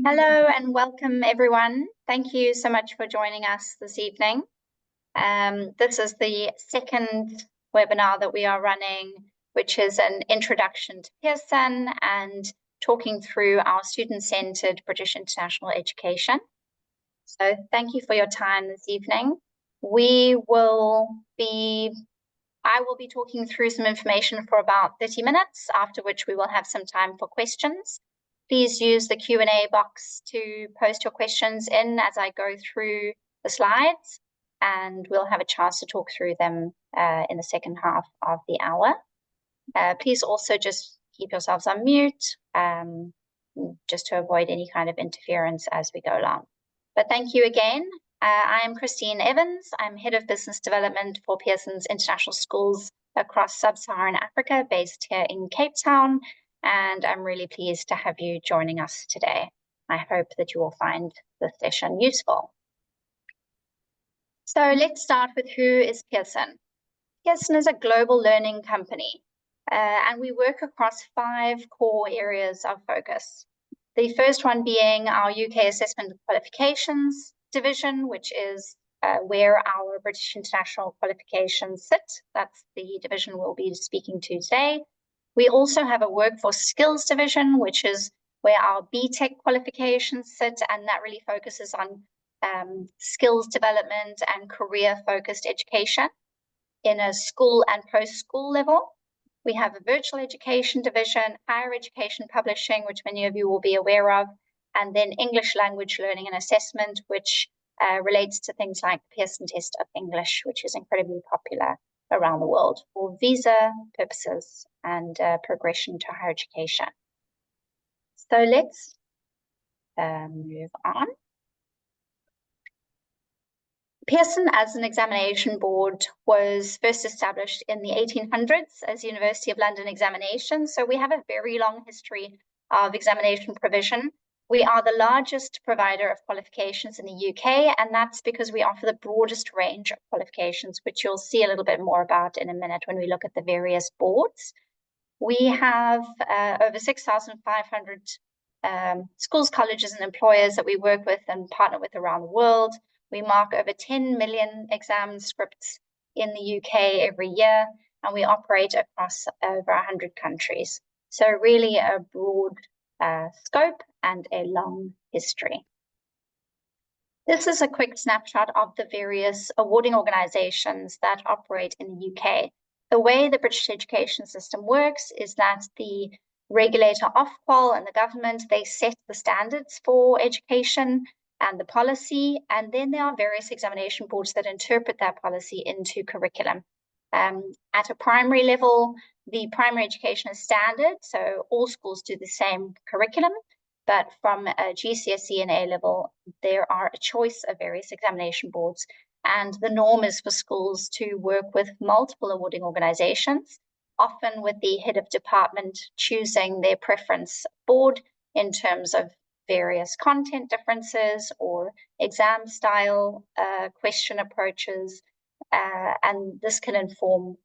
Hello and welcome everyone. Thank you so much for joining us this evening. This is the second webinar that we are running, which is an introduction to Pearson and talking through our student-centered British international education. So thank you for your time this evening. I will be talking through some information for about 30 minutes, after which we will have some time for questions. Please use the Q&A box to post your questions in as I go through the slides, and we'll have a chance to talk through them in the second half of the hour. Please also just keep yourselves on mute, just to avoid any kind of interference as we go along. But thank you again. I am Christine Evans. I'm Head of Business Development for Pearson's International Schools across Sub-Saharan Africa, based here in Cape Town, and I'm really pleased to have you joining us today. I hope that you will find this session useful. So let's start with who is Pearson. Pearson is a global learning company, and we work across 5 core areas of focus. The first one being our UK Assessment and Qualifications division, which is where our British International Qualifications sit. That's the division we'll be speaking to today. We also have a Workforce Skills division, which is where our BTEC qualifications sit, and that really focuses on skills development and career-focused education in a school and post-school level. We have a Virtual Education division, Higher Education Publishing, which many of you will be aware of, and then English Language Learning and Assessment, which relates to things like the Pearson Test of English, which is incredibly popular around the world for visa purposes and progression to higher education. So let's move on. Pearson as an examination board was first established in the 1800s as University of London Examinations. So we have a very long history of examination provision. We are the largest provider of qualifications in the UK, and that's because we offer the broadest range of qualifications, which you'll see a little bit more about in a minute when we look at the various boards. We have over 6,500 schools, colleges, and employers that we work with and partner with around the world. We mark over 10 million exam scripts in the UK every year, and we operate across over 100 countries. So really a broad scope and a long history. This is a quick snapshot of the various awarding organizations that operate in the UK. The way the British education system works is that the regulator Ofqual and the government, they set the standards for education and the policy, and then there are various examination boards that interpret that policy into curriculum. At a primary level, the primary education is standard, so all schools do the same curriculum, but from a GCSE and A-level, there are a choice of various examination boards, and the norm is for schools to work with multiple awarding organizations, often with the head of department choosing their preference board in terms of various content differences or exam style, question approaches, and this can inform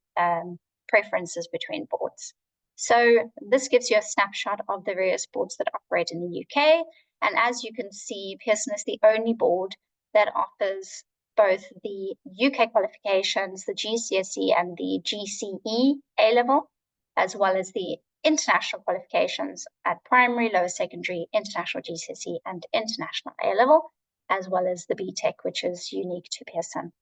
preferences between boards. So this gives you a snapshot of the various boards that operate in the UK. And as you can see, Pearson is the only board that offers both the UK qualifications, the GCSE and the GCE A-level, as well as the international qualifications at primary, lower secondary, international GCSE, and international A-level, as well as the BTEC, which is unique to Pearson.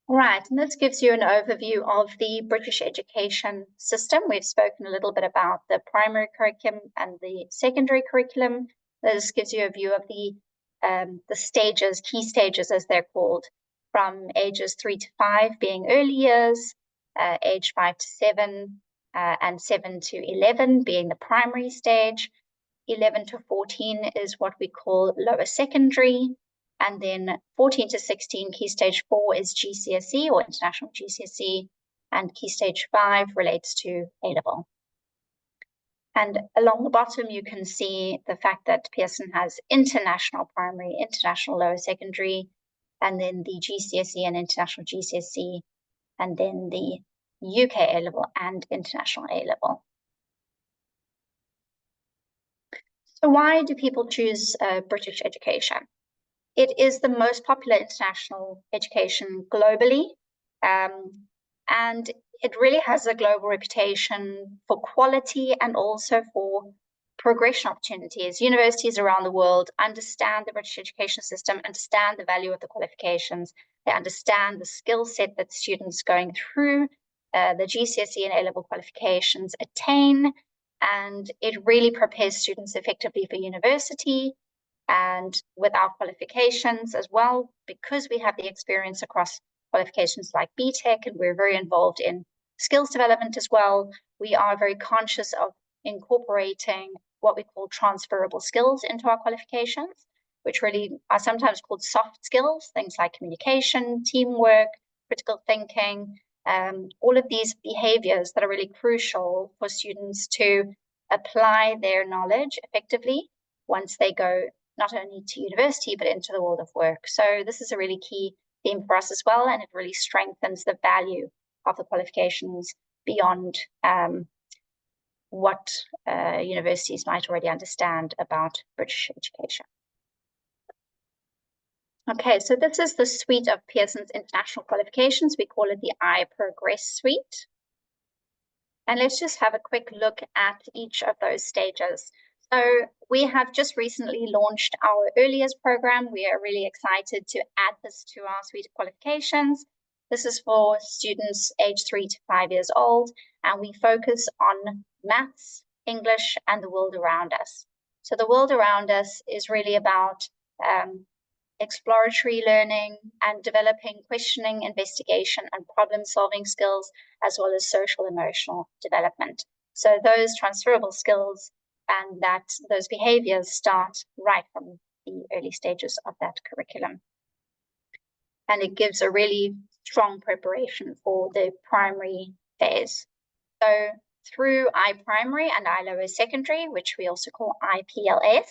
All right, and this gives you an overview of the British education system. We've spoken a little bit about the primary curriculum and the secondary curriculum. This gives you a view of the stages, key stages as they're called, from ages 3 to 5 being early years, age 5 to 7, and 7 to 11 being the primary stage. 11 to 14 is what we call lower secondary. And then 14 to 16, key stage 4 is GCSE or international GCSE, and key stage 5 relates to A-level. And along the bottom, you can see the fact that Pearson has international primary, international lower secondary, and then the GCSE and international GCSE, and then the UK A-level and international A-level. So why do people choose British education? It is the most popular international education globally, and it really has a global reputation for quality and also for progression opportunities. Universities around the world understand the British education system, understand the value of the qualifications. They understand the skill set that students going through the GCSE and A-level qualifications attain, and it really prepares students effectively for university. And with our qualifications as well, because we have the experience across qualifications like BTEC, and we're very involved in skills development as well, we are very conscious of incorporating what we call transferable skills into our qualifications, which really are sometimes called soft skills, things like communication, teamwork, critical thinking, all of these behaviors that are really crucial for students to apply their knowledge effectively once they go not only to university, but into the world of work. So this is a really key theme for us as well, and it really strengthens the value of the qualifications beyond what universities might already understand about British education. Okay, so this is the suite of Pearson's international qualifications. We call it the iProgress suite. And let's just have a quick look at each of those stages. So we have just recently launched our early years program. We are really excited to add this to our suite of qualifications. This is for students aged 3 to 5 years old, and we focus on maths, English, and the world around us. So the world around us is really about exploratory learning and developing questioning, investigation, and problem-solving skills, as well as social emotional development. So those transferable skills and those behaviors start right from the early stages of that curriculum. And it gives a really strong preparation for the primary phase. So through iPrimary and iLower Secondary, which we also call IPLS,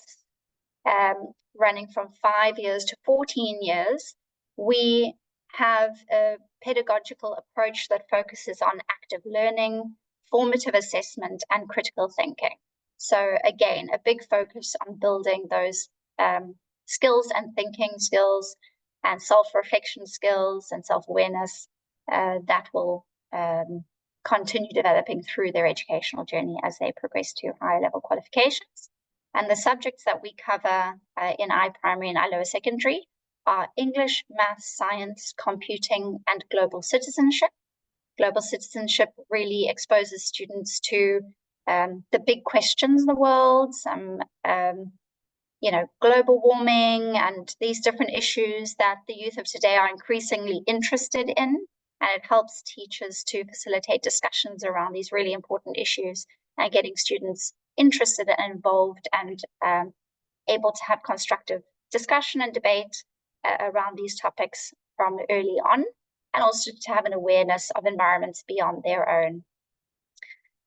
running from 5 years to 14 years, we have a pedagogical approach that focuses on active learning, formative assessment, and critical thinking. So again, a big focus on building those skills and thinking skills and self-reflection skills and self-awareness that will continue developing through their educational journey as they progress to higher level qualifications. And the subjects that we cover in iPrimary and iLower Secondary are English, maths, science, computing, and global citizenship. Global citizenship really exposes students to the big questions in the world, global warming and these different issues that the youth of today are increasingly interested in. And it helps teachers to facilitate discussions around these really important issues and getting students interested and involved and able to have constructive discussion and debate around these topics from early on, and also to have an awareness of environments beyond their own.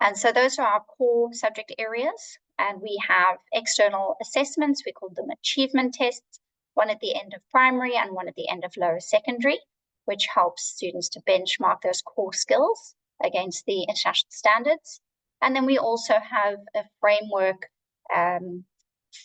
And so those are our core subject areas. And we have external assessments. We call them achievement tests, one at the end of primary and one at the end of lower secondary, which helps students to benchmark those core skills against the international standards. And then we also have a framework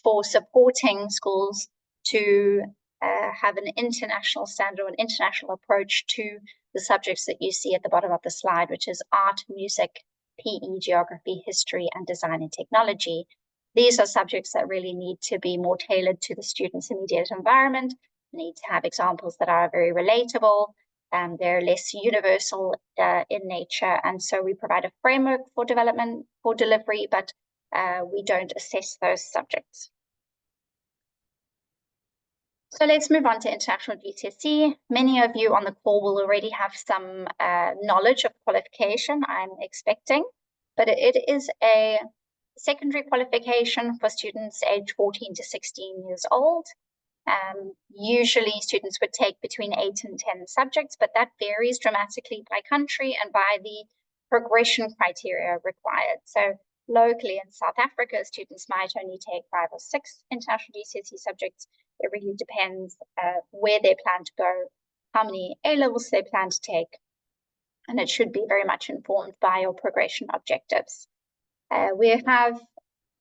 for supporting schools to have an international standard or an international approach to the subjects that you see at the bottom of the slide, which is art, music, PE, geography, history, and design and technology. These are subjects that really need to be more tailored to the student's immediate environment, need to have examples that are very relatable, and they're less universal in nature. And so we provide a framework for development, for delivery, but we don't assess those subjects. So let's move on to international GCSE. Many of you on the call will already have some knowledge of qualification, I'm expecting, but it is a secondary qualification for students aged 14 to 16 years old. Usually students would take between 8 and 10 subjects, but that varies dramatically by country and by the progression criteria required. So locally in South Africa, students might only take 5 or 6 international GCSE subjects. It really depends where they plan to go, how many A-levels they plan to take, and it should be very much informed by your progression objectives. We have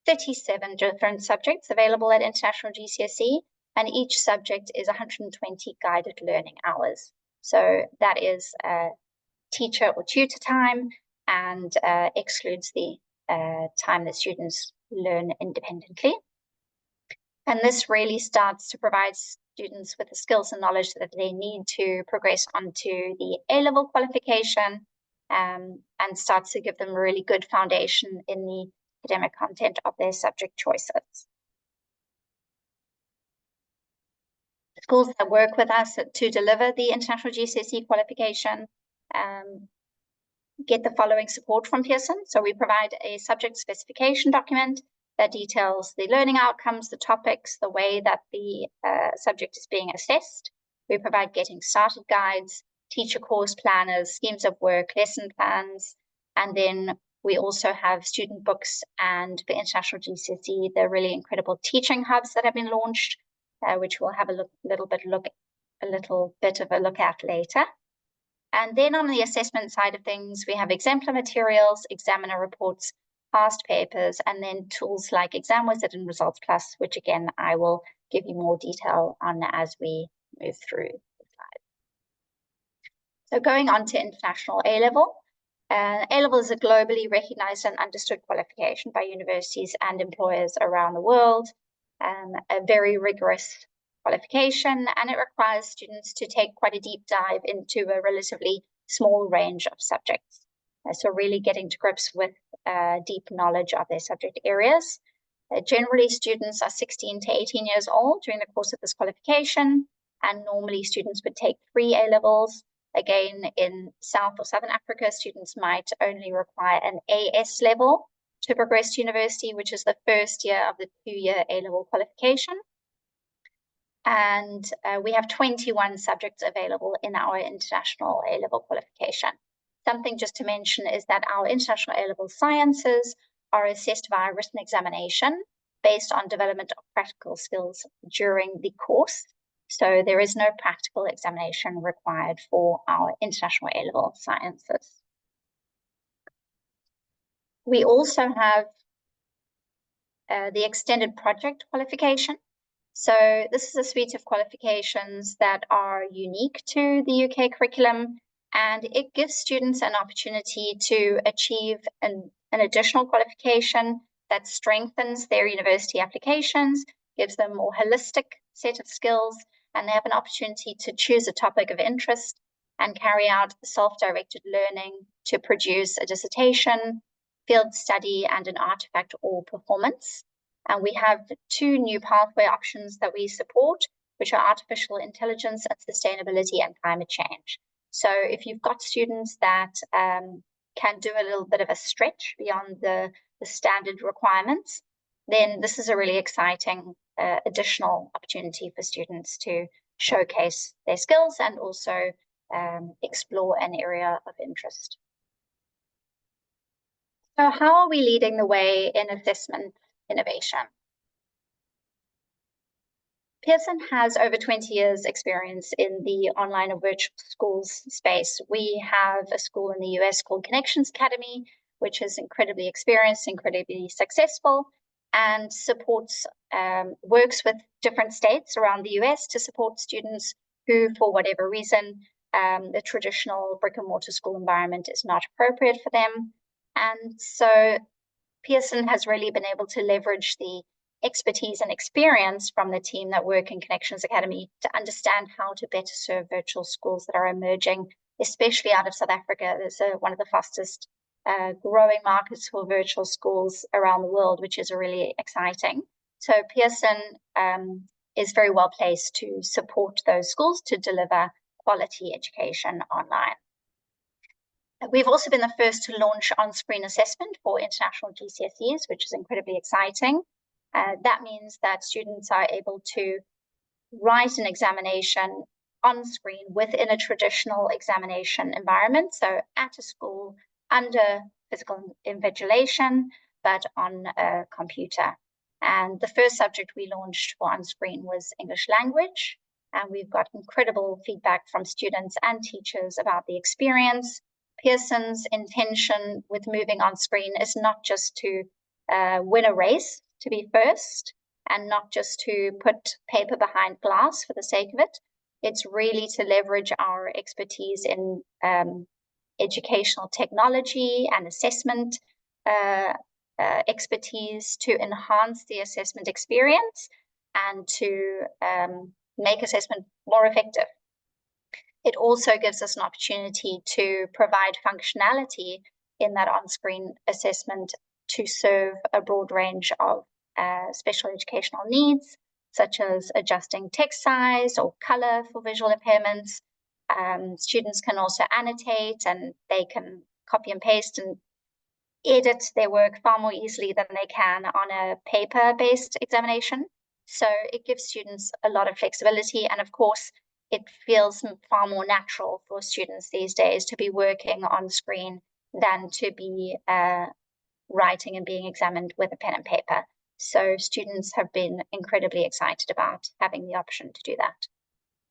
37 different subjects available at International GCSE, and each subject is 120 guided learning hours. So that is teacher or tutor time, and excludes the time that students learn independently. And this really starts to provide students with the skills and knowledge that they need to progress onto the A-level qualification, and starts to give them a really good foundation in the academic content of their subject choices. Schools that work with us to deliver the International GCSE qualification get the following support from Pearson. So we provide a subject specification document that details the learning outcomes, the topics, the way that the subject is being assessed. We provide getting started guides, teacher course planners, schemes of work, lesson plans, and then we also have student books, and for International GCSE, the really incredible teaching hubs that have been launched, which we'll have a little bit of a look at later. And then on the assessment side of things, we have exemplar materials, examiner reports, past papers, and then tools like Exam Wizard and Results Plus, which again, I will give you more detail on as we move through the slide. So going on to International A-Level. A-Level is a globally recognized and understood qualification by universities and employers around the world. A very rigorous qualification, and it requires students to take quite a deep dive into a relatively small range of subjects. So really getting to grips with deep knowledge of their subject areas. Generally, students are 16 to 18 years old during the course of this qualification, and normally students would take 3 A-levels. Again, in South or Southern Africa, students might only require an AS level to progress to university, which is the first year of the 2-year A-level qualification. And we have 21 subjects available in our International A-level qualification. Something just to mention is that our International A-level sciences are assessed via written examination based on development of practical skills during the course. So there is no practical examination required for our International A-level sciences. We also have the extended project qualification. So this is a suite of qualifications that are unique to the UK curriculum, and it gives students an opportunity to achieve an additional qualification that strengthens their university applications, gives them a more holistic set of skills, and they have an opportunity to choose a topic of interest and carry out self-directed learning to produce a dissertation, field study, and an artifact or performance. And we have 2 new pathway options that we support, which are artificial intelligence and sustainability and climate change. So if you've got students that can do a little bit of a stretch beyond the standard requirements, then this is a really exciting additional opportunity for students to showcase their skills and also explore an area of interest. So how are we leading the way in assessment innovation? Pearson has over 20 years experience in the online or virtual schools space. We have a school in the US called Connections Academy, which is incredibly experienced, incredibly successful, and supports, works with different states around the US to support students who, for whatever reason, the traditional brick and mortar school environment is not appropriate for them. And so Pearson has really been able to leverage the expertise and experience from the team that work in Connections Academy to understand how to better serve virtual schools that are emerging, especially out of South Africa. There's one of the fastest growing markets for virtual schools around the world, which is really exciting. So Pearson is very well placed to support those schools to deliver quality education online. We've also been the first to launch on-screen assessment for international GCSEs, which is incredibly exciting. That means that students are able to write an examination on screen within a traditional examination environment, so at a school under physical invigilation, but on a computer. And the first subject we launched for on-screen was English language, and we've got incredible feedback from students and teachers about the experience. Pearson's intention with moving on screen is not just to win a race to be first and not just to put paper behind glass for the sake of it. It's really to leverage our expertise in educational technology and assessment expertise to enhance the assessment experience and to make assessment more effective. It also gives us an opportunity to provide functionality in that on-screen assessment to serve a broad range of special educational needs, such as adjusting text size or color for visual impairments. Students can also annotate, and they can copy and paste and edit their work far more easily than they can on a paper-based examination. So it gives students a lot of flexibility, and of course, it feels far more natural for students these days to be working on screen than to be writing and being examined with a pen and paper. So students have been incredibly excited about having the option to do that.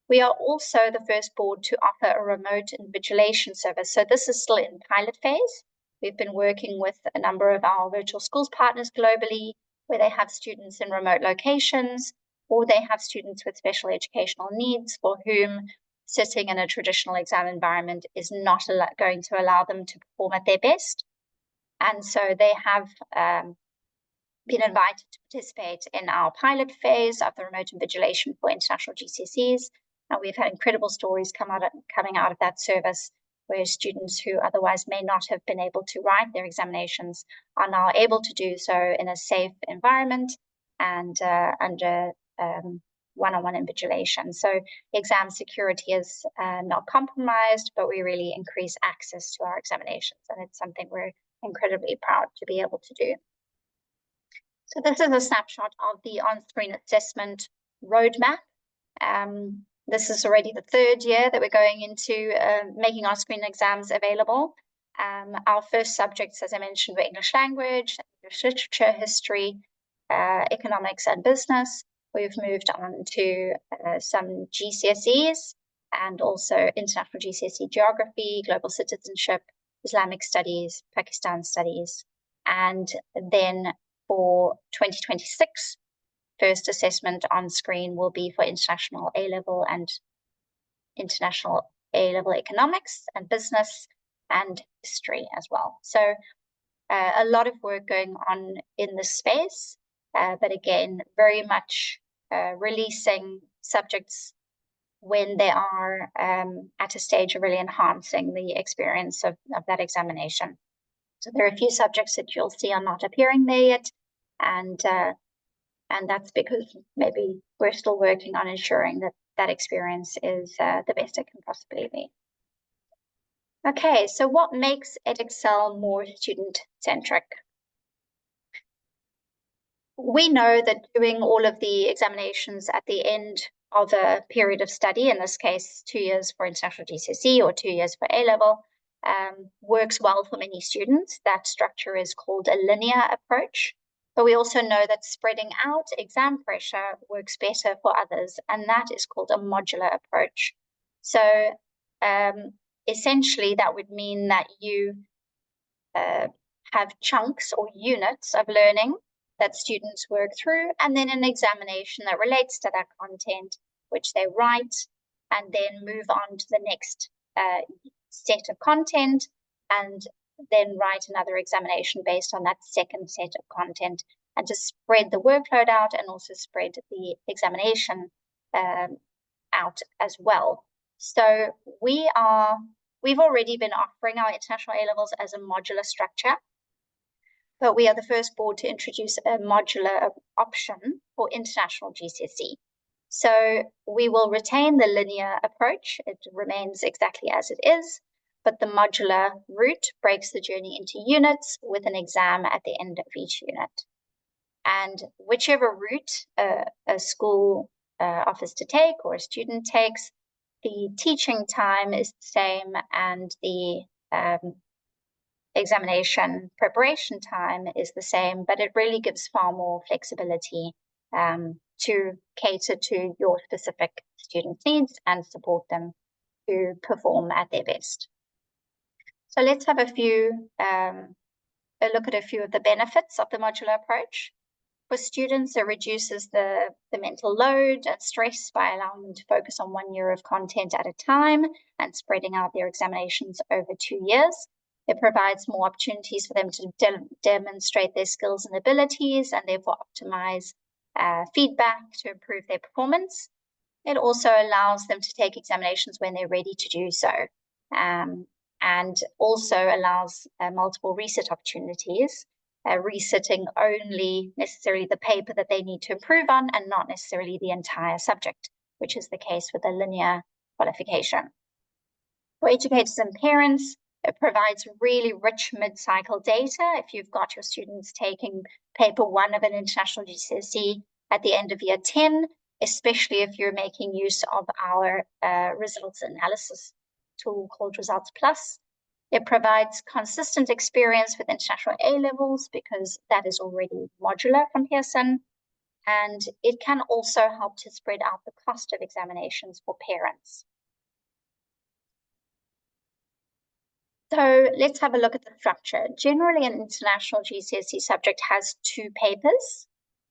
We are also the first board to offer a remote invigilation service. So this is still in pilot phase. We've been working with a number of our virtual schools partners globally, where they have students in remote locations, or they have students with special educational needs for whom sitting in a traditional exam environment is not going to allow them to perform at their best. And so they have been invited to participate in our pilot phase of the remote invigilation for international GCSEs. And we've had incredible stories coming out of that service, where students who otherwise may not have been able to write their examinations are now able to do so in a safe environment and under one-on-one invigilation. So exam security is not compromised, but we really increase access to our examinations, and it's something we're incredibly proud to be able to do. So this is a snapshot of the on-screen assessment roadmap. This is already the third year that we're going into making on-screen exams available. Our first subjects, as I mentioned, were English language, English literature, history, economics, and business. We've moved on to some GCSEs and also international GCSE geography, global citizenship, Islamic studies, Pakistan studies. And then for 2026, first assessment on screen will be for international A-level and international A-level economics and business and history as well. So a lot of work going on in this space, but again, very much releasing subjects when they are at a stage of really enhancing the experience of that examination. So there are a few subjects that you'll see are not appearing there yet, and that's because maybe we're still working on ensuring that that experience is the best it can possibly be. Okay, so what makes Edexcel more student-centric? We know that doing all of the examinations at the end of a period of study, in this case 2 years for international GCSE or 2 years for A-level, works well for many students. That structure is called a linear approach. But we also know that spreading out exam pressure works better for others, and that is called a modular approach. So essentially, that would mean that you have chunks or units of learning that students work through, and then an examination that relates to that content, which they write, and then move on to the next set of content, and then write another examination based on that second set of content, and to spread the workload out and also spread the examination out as well. So we've already been offering our international A-levels as a modular structure, but we are the first board to introduce a modular option for international GCSE. So we will retain the linear approach. It remains exactly as it is, but the modular route breaks the journey into units with an exam at the end of each unit. And whichever route a school offers to take or a student takes, the teaching time is the same, and the examination preparation time is the same, but it really gives far more flexibility to cater to your specific student needs and support them to perform at their best. So let's have a few a look at a few of the benefits of the modular approach. For students, it reduces the mental load and stress by allowing them to focus on 1 year of content at a time and spreading out their examinations over 2 years. It provides more opportunities for them to demonstrate their skills and abilities and therefore optimize feedback to improve their performance. It also allows them to take examinations when they're ready to do so, and also allows multiple resit opportunities, resitting only necessarily the paper that they need to improve on and not necessarily the entire subject, which is the case with a linear qualification. For educators and parents, it provides really rich mid-cycle data. If you've got your students taking paper 1 of an international GCSE at the end of year 10, especially if you're making use of our results analysis tool called Results Plus. It provides consistent experience with international A-levels because that is already modular from Pearson. And it can also help to spread out the cost of examinations for parents. So let's have a look at the structure. Generally, an international GCSE subject has 2 papers.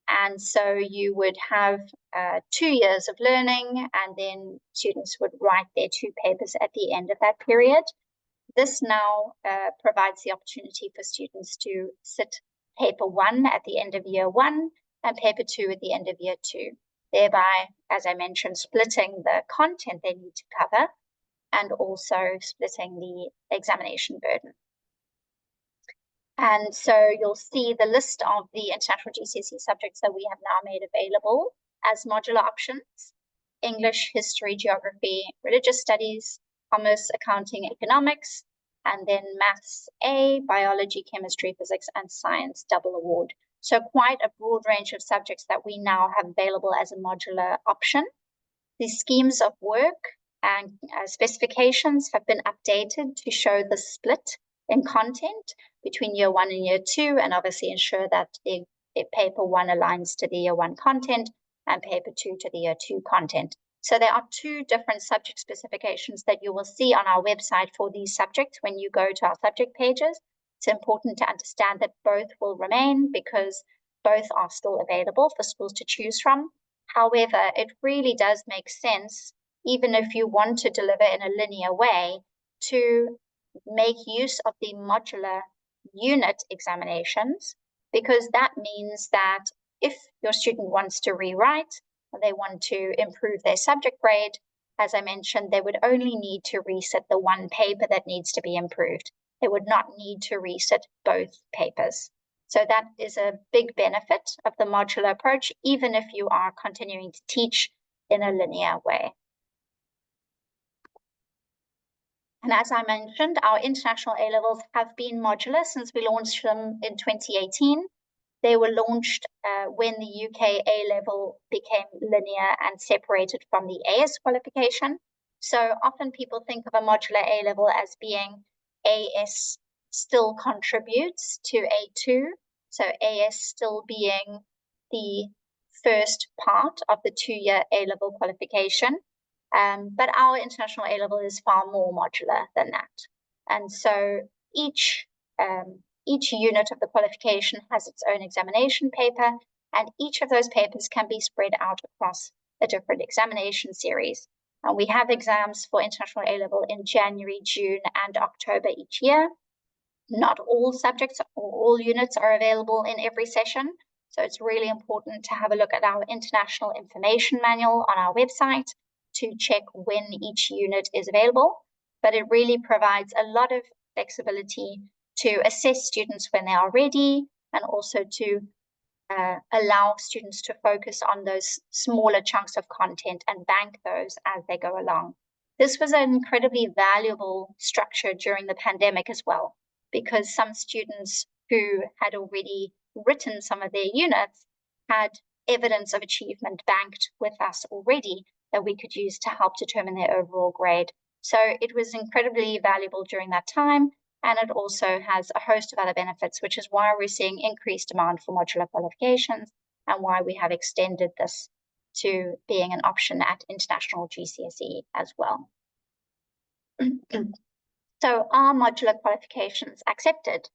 And so you would have 2 years of learning, and then students would write their 2 papers at the end of that period. This now provides the opportunity for students to sit paper 1 at the end of year 1 and paper 2 at the end of year 2, thereby, as I mentioned, splitting the content they need to cover and also splitting the examination burden. And so you'll see the list of the international GCSE subjects that we have now made available as modular options: English, history, geography, religious studies, commerce, accounting, economics, and then maths A, biology, chemistry, physics, and science double award. So quite a broad range of subjects that we now have available as a modular option. The schemes of work and specifications have been updated to show the split in content between year 1 and year 2, and obviously ensure that the paper 1 aligns to the year 1 content and paper 2 to the year 2 content. So there are 2 different subject specifications that you will see on our website for these subjects when you go to our subject pages. It's important to understand that both will remain because both are still available for schools to choose from. However, it really does make sense, even if you want to deliver in a linear way, to make use of the modular unit examinations, because that means that if your student wants to rewrite, or they want to improve their subject grade, as I mentioned, they would only need to resit the 1 paper that needs to be improved. They would not need to resit both papers. So that is a big benefit of the modular approach, even if you are continuing to teach in a linear way. And as I mentioned, our international A-levels have been modular since we launched them in 2018. They were launched when the UK A-level became linear and separated from the AS qualification. So often people think of a modular A-level as being AS still contributes to A2. So AS still being the first part of the 2-year A-level qualification. But our international A-level is far more modular than that. And so each unit of the qualification has its own examination paper, and each of those papers can be spread out across a different examination series. And we have exams for international A-level in January, June, and October each year. Not all subjects or all units are available in every session. So it's really important to have a look at our international information manual on our website to check when each unit is available. But it really provides a lot of flexibility to assess students when they are ready, and also to allow students to focus on those smaller chunks of content and bank those as they go along. This was an incredibly valuable structure during the pandemic as well, because some students who had already written some of their units had evidence of achievement banked with us already that we could use to help determine their overall grade. So it was incredibly valuable during that time, and it also has a host of other benefits, which is why we're seeing increased demand for modular qualifications and why we have extended this to being an option at international GCSE as well. So are modular qualifications accepted?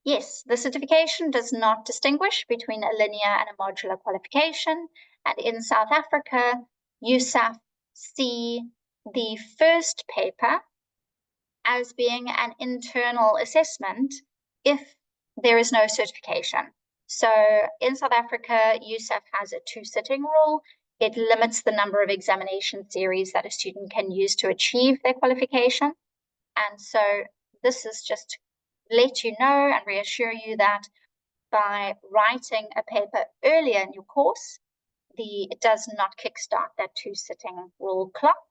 Yes, the certification does not distinguish between a linear and a modular qualification. And in South Africa, USAF see the first paper as being an internal assessment if there is no certification. So in South Africa, USAF has a 2-sitting rule. It limits the number of examination series that a student can use to achieve their qualification. And so this is just to let you know and reassure you that by writing a paper earlier in your course, it does not kickstart that 2-sitting rule clock.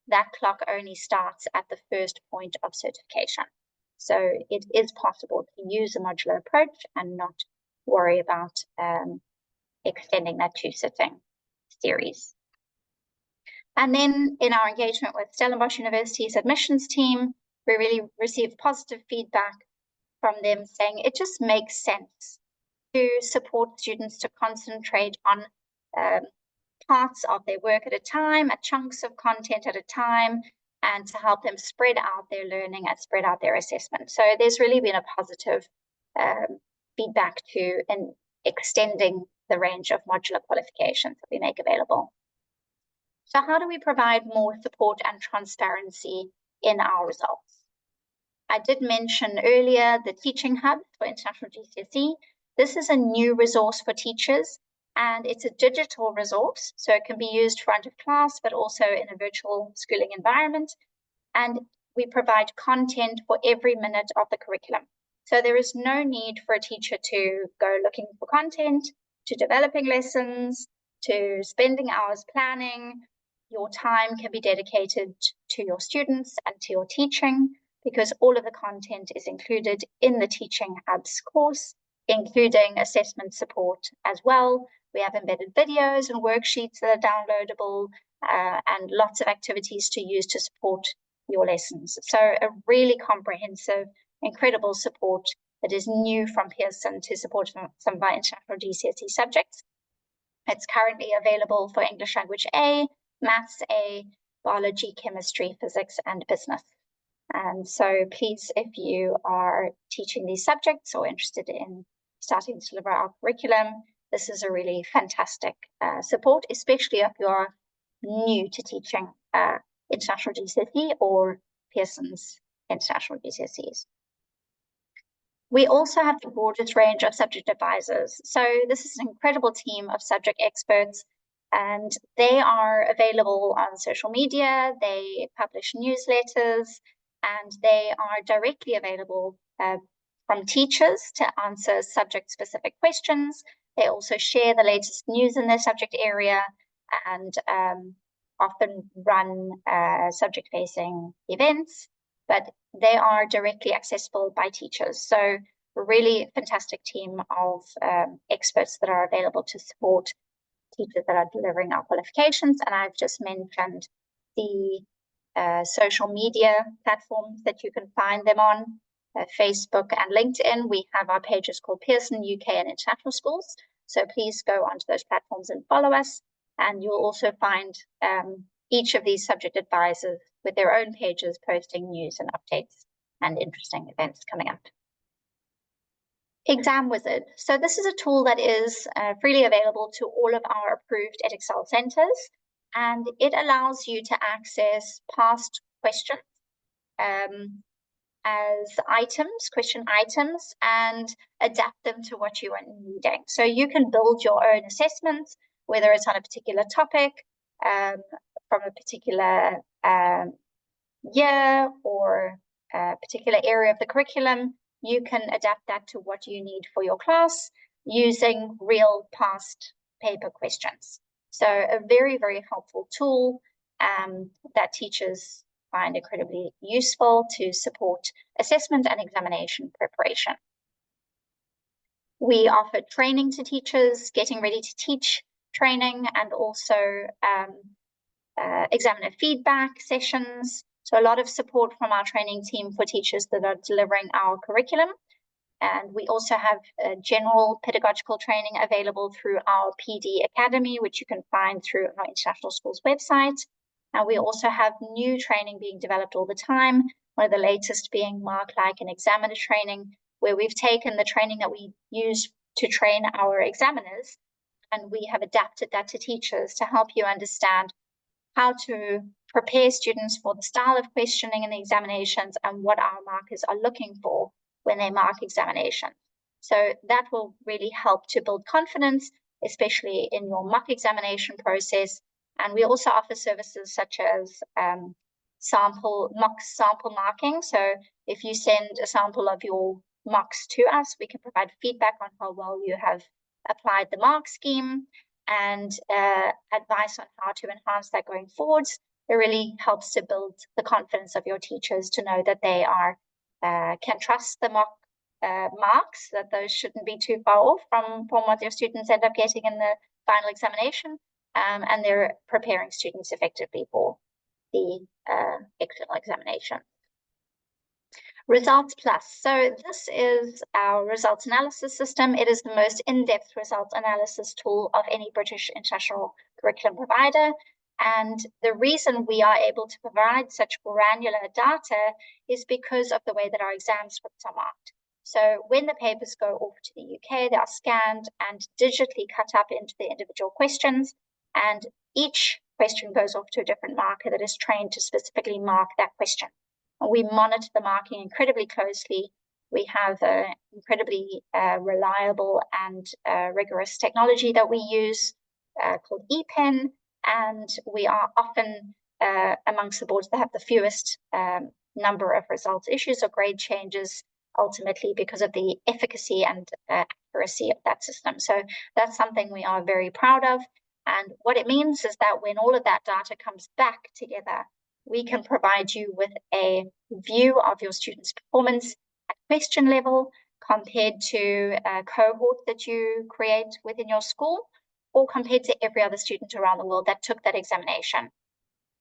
That clock only starts at the first point of certification. So it is possible to use a modular approach and not worry about extending that 2-sitting series. And then in our engagement with Stellenbosch University's admissions team, we really received positive feedback from them saying it just makes sense to support students to concentrate on parts of their work at a time, chunks of content at a time, and to help them spread out their learning and spread out their assessment. So there's really been a positive feedback to extending the range of modular qualifications that we make available. So how do we provide more support and transparency in our results? I did mention earlier the Teaching Hub for International GCSE. This is a new resource for teachers, and it's a digital resource, so it can be used front of class, but also in a virtual schooling environment. And we provide content for every minute of the curriculum. So there is no need for a teacher to go looking for content, to developing lessons, to spending hours planning. Your time can be dedicated to your students and to your teaching, because all of the content is included in the Teaching Hub's course, including assessment support as well. We have embedded videos and worksheets that are downloadable, and lots of activities to use to support your lessons. So a really comprehensive, incredible support that is new from Pearson to support some of our international GCSE subjects. It's currently available for English Language A, Maths A, Biology, Chemistry, Physics, and Business. And so please, if you are teaching these subjects or interested in starting to deliver our curriculum, this is a really fantastic support, especially if you're new to teaching international GCSE or Pearson's international GCSEs. We also have the broadest range of subject advisors. So this is an incredible team of subject experts, and they are available on social media. They publish newsletters, and they are directly available from teachers to answer subject-specific questions. They also share the latest news in their subject area and often run subject-facing events, but they are directly accessible by teachers. So a really fantastic team of experts that are available to support teachers that are delivering our qualifications. And I've just mentioned the social media platforms that you can find them on, Facebook and LinkedIn. We have our pages called Pearson UK and International Schools. So please go onto those platforms and follow us. And you'll also find each of these subject advisors with their own pages posting news and updates and interesting events coming up. Exam Wizard. So this is a tool that is freely available to all of our approved Edexcel centers, and it allows you to access past questions as items, question items, and adapt them to what you are needing. So you can build your own assessments, whether it's on a particular topic, from a particular year or a particular area of the curriculum. You can adapt that to what you need for your class using real past paper questions. So a very, very helpful tool that teachers find incredibly useful to support assessment and examination preparation. We offer training to teachers, getting ready to teach training, and also examiner feedback sessions. So a lot of support from our training team for teachers that are delivering our curriculum. And we also have general pedagogical training available through our PD Academy, which you can find through our International Schools website. And we also have new training being developed all the time, one of the latest being Mark-like and examiner training, where we've taken the training that we use to train our examiners, and we have adapted that to teachers to help you understand how to prepare students for the style of questioning in the examinations and what our markers are looking for when they mark examinations. So that will really help to build confidence, especially in your mock examination process. And we also offer services such as mock sample marking. So if you send a sample of your mocks to us, we can provide feedback on how well you have applied the mark scheme and advice on how to enhance that going forwards. It really helps to build the confidence of your teachers to know that they are can trust the mock marks, that those shouldn't be too far off from what your students end up getting in the final examination, and they're preparing students effectively for the external examination. Results Plus. So this is our results analysis system. It is the most in-depth results analysis tool of any British international curriculum provider. And the reason we are able to provide such granular data is because of the way that our exam scripts are marked. So when the papers go off to the UK, they are scanned and digitally cut up into the individual questions. And each question goes off to a different marker that is trained to specifically mark that question. We monitor the marking incredibly closely. We have incredibly reliable and rigorous technology that we use called ePen, and we are often amongst the boards that have the fewest number of results issues or grade changes, ultimately because of the efficacy and accuracy of that system. So that's something we are very proud of. And what it means is that when all of that data comes back together, we can provide you with a view of your students' performance at question level compared to a cohort that you create within your school, or compared to every other student around the world that took that examination.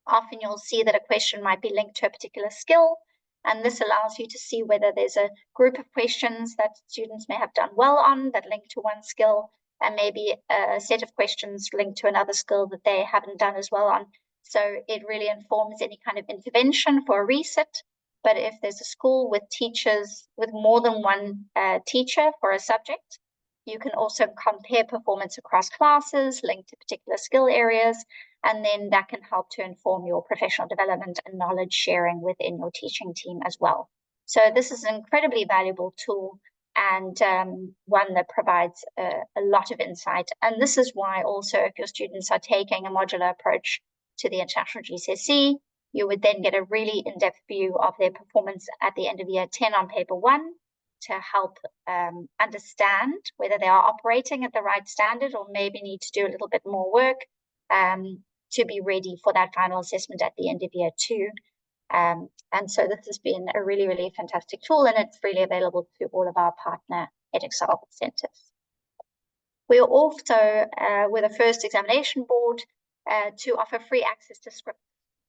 Often you'll see that a question might be linked to a particular skill, and this allows you to see whether there's a group of questions that students may have done well on that link to one skill, and maybe a set of questions linked to another skill that they haven't done as well on. So it really informs any kind of intervention for a resit. But if there's a school with teachers, with more than one teacher for a subject, you can also compare performance across classes linked to particular skill areas, and then that can help to inform your professional development and knowledge sharing within your teaching team as well. So this is an incredibly valuable tool, and one that provides a lot of insight. And this is why also, if your students are taking a modular approach to the international GCSE, you would then get a really in-depth view of their performance at the end of year 10 on paper 1 to help understand whether they are operating at the right standard or maybe need to do a little bit more work to be ready for that final assessment at the end of year 2. And so this has been a really, really fantastic tool, and it's freely available to all of our partner Edexcel centers. We are also, we're the first examination board to offer free access to scripts.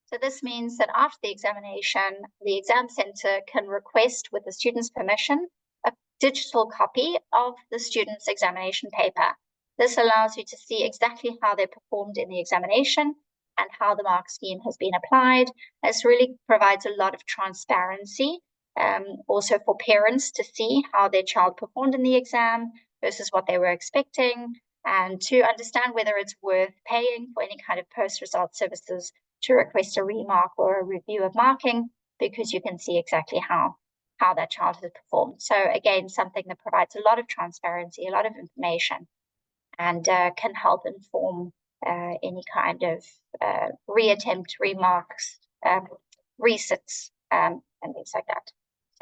So this means that after the examination, the exam center can request, with the student's permission, a digital copy of the student's examination paper. This allows you to see exactly how they performed in the examination and how the mark scheme has been applied. This really provides a lot of transparency, also for parents to see how their child performed in the exam versus what they were expecting, and to understand whether it's worth paying for any kind of post-result services to request a remark or a review of marking, because you can see exactly how that child has performed. So again, something that provides a lot of transparency, a lot of information, and can help inform any kind of reattempt, remarks, resits, and things like that.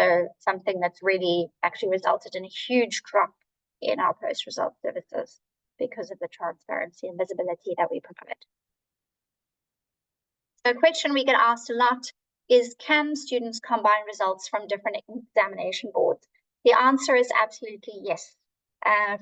So something that's really actually resulted in a huge drop in our post-result services because of the transparency and visibility that we provide. So a question we get asked a lot is, can students combine results from different examination boards? The answer is absolutely yes.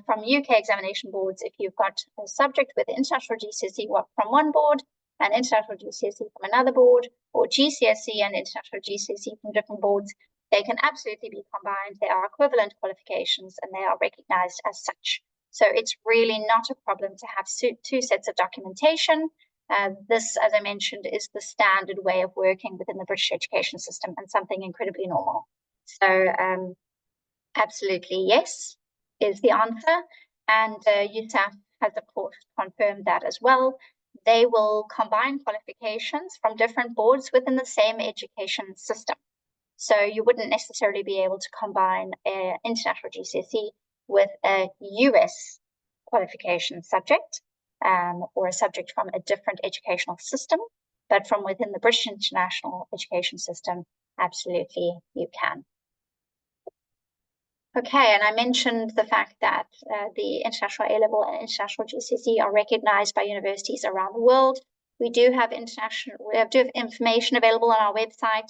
From UK examination boards, if you've got a subject with international GCSE from one board and international GCSE from another board, or GCSE and international GCSE from different boards, they can absolutely be combined. They are equivalent qualifications and they are recognized as such. So it's really not a problem to have two sets of documentation. This, as I mentioned, is the standard way of working within the British education system and something incredibly normal. So Absolutely, yes, is the answer. And USAF has, of course, confirmed that as well. They will combine qualifications from different boards within the same education system. So you wouldn't necessarily be able to combine an international GCSE with a US qualification subject or a subject from a different educational system, but from within the British international education system, absolutely you can. Okay, and I mentioned the fact that the International A-Level and International GCSE are recognized by universities around the world. We do have information available on our website,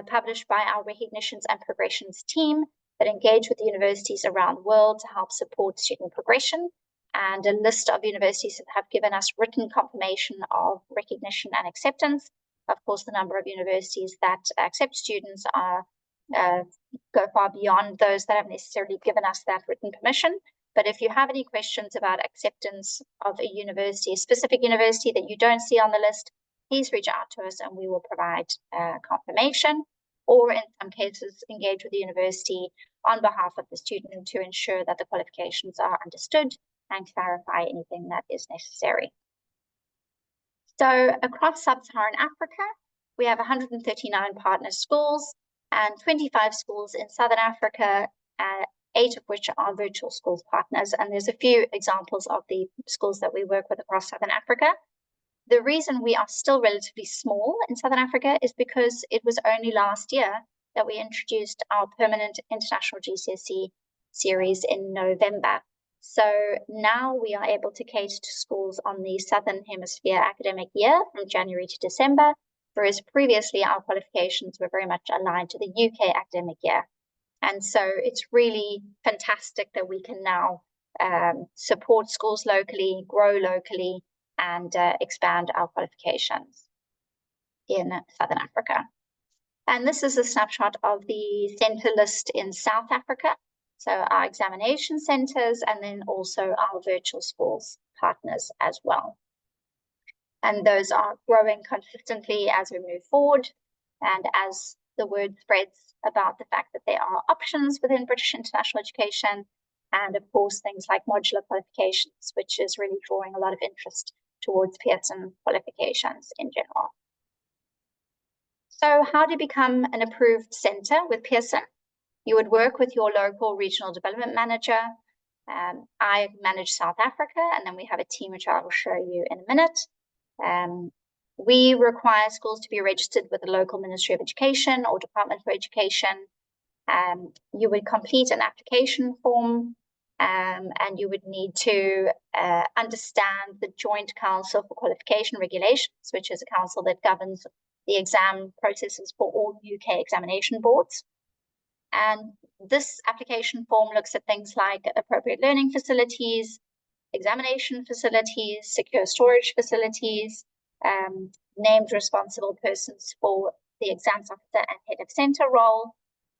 published by our recognitions and progressions team that engage with universities around the world to help support student progression, and a list of universities that have given us written confirmation of recognition and acceptance. Of course, the number of universities that accept students are go far beyond those that have necessarily given us that written permission. But if you have any questions about acceptance of a university, a specific university that you don't see on the list, please reach out to us and we will provide confirmation, or in some cases engage with the university on behalf of the student to ensure that the qualifications are understood and clarify anything that is necessary. So across sub-Saharan Africa, we have 139 partner schools and 25 schools in Southern Africa, 8 of which are virtual schools partners. And there's a few examples of the schools that we work with across Southern Africa. The reason we are still relatively small in Southern Africa is because it was only last year that we introduced our permanent international GCSE series in November. So now we are able to cater to schools on the Southern Hemisphere academic year from January to December, whereas previously our qualifications were very much aligned to the UK academic year. And so it's really fantastic that we can now support schools locally, grow locally, and expand our qualifications in Southern Africa. And this is a snapshot of the center list in South Africa. So our examination centers, and then also our virtual schools partners as well. And those are growing consistently as we move forward, and as the word spreads about the fact that there are options within British international education, and of course things like modular qualifications, which is really drawing a lot of interest towards Pearson qualifications in general. So how to become an approved center with Pearson? You would work with your local regional development manager. I manage South Africa, and then we have a team which I will show you in a minute. We require schools to be registered with the local Ministry of Education or Department for Education. You would complete an application form, and you would need to understand the Joint Council for Qualification Regulations, which is a council that governs the exam processes for all UK examination boards. And this application form looks at things like appropriate learning facilities, examination facilities, secure storage facilities, named responsible persons for the exams officer and head of center role,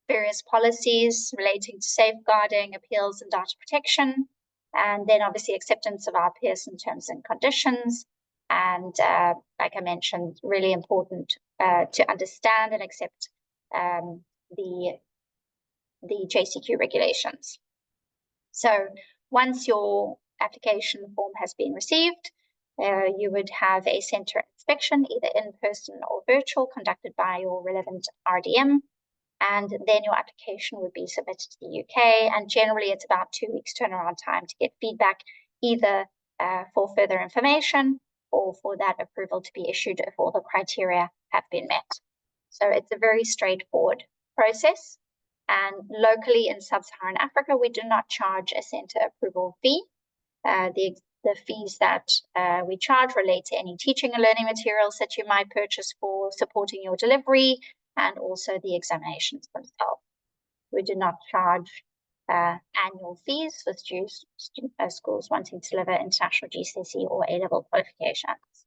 various policies relating to safeguarding, appeals, and data protection, and then obviously acceptance of our Pearson terms and conditions. And like I mentioned, really important to understand and accept the JCQ regulations. So once your application form has been received, you would have a center inspection, either in person or virtual, conducted by your relevant RDM, and then your application would be submitted to the UK, and generally it's about 2 weeks turnaround time to get feedback, either for further information or for that approval to be issued if all the criteria have been met. So it's a very straightforward process. And locally in sub-Saharan Africa, we do not charge a center approval fee. The fees that we charge relate to any teaching and learning materials that you might purchase for supporting your delivery, and also the examinations themselves. We do not charge annual fees for schools wanting to deliver international GCSE or A-level qualifications.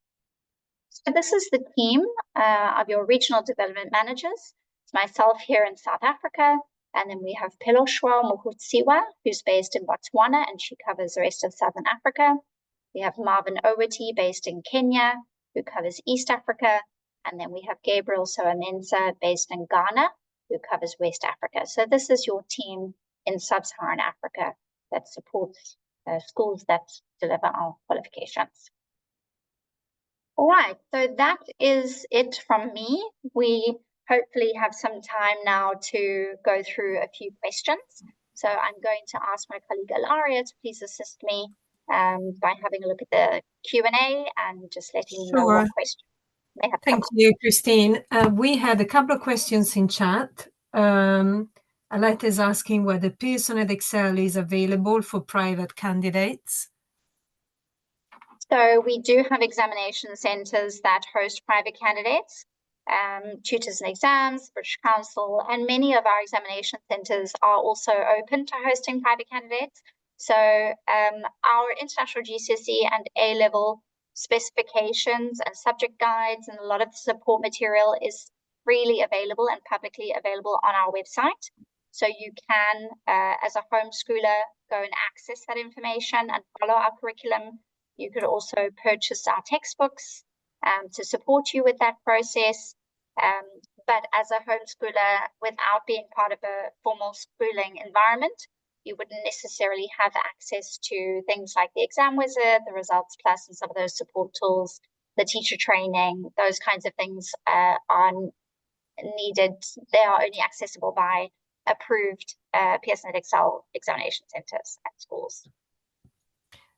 So this is the team of your regional development managers. It's myself here in South Africa, and then we have Peloshwa Mohutsiwa, who's based in Botswana, and she covers the rest of Southern Africa. We have Marvin Owati, based in Kenya, who covers East Africa. And then we have Gabriel Soamenza, based in Ghana, who covers West Africa. So this is your team in sub-Saharan Africa that supports schools that deliver our qualifications. All right, so that is it from me. We hopefully have some time now to go through a few questions. So I'm going to ask my colleague Ilaria to please assist me by having a look at the Q&A and just letting me know what questions may have come up. Thank you, Christine. We had a couple of questions in chat. Alette is asking whether Pearson Edexcel is available for private candidates. So we do have examination centres that host private candidates, tutors and exams, British Council, and many of our examination centres are also open to hosting private candidates. So our international GCSE and A-level specifications and subject guides and a lot of the support material is freely available and publicly available on our website. So you can, as a homeschooler, go and access that information and follow our curriculum. You could also purchase our textbooks to support you with that process. But as a homeschooler, without being part of a formal schooling environment, you wouldn't necessarily have access to things like the Exam Wizard, the Results Plus, and some of those support tools, the teacher training. Those kinds of things are needed. They are only accessible by approved Pearson Edexcel examination centres and schools.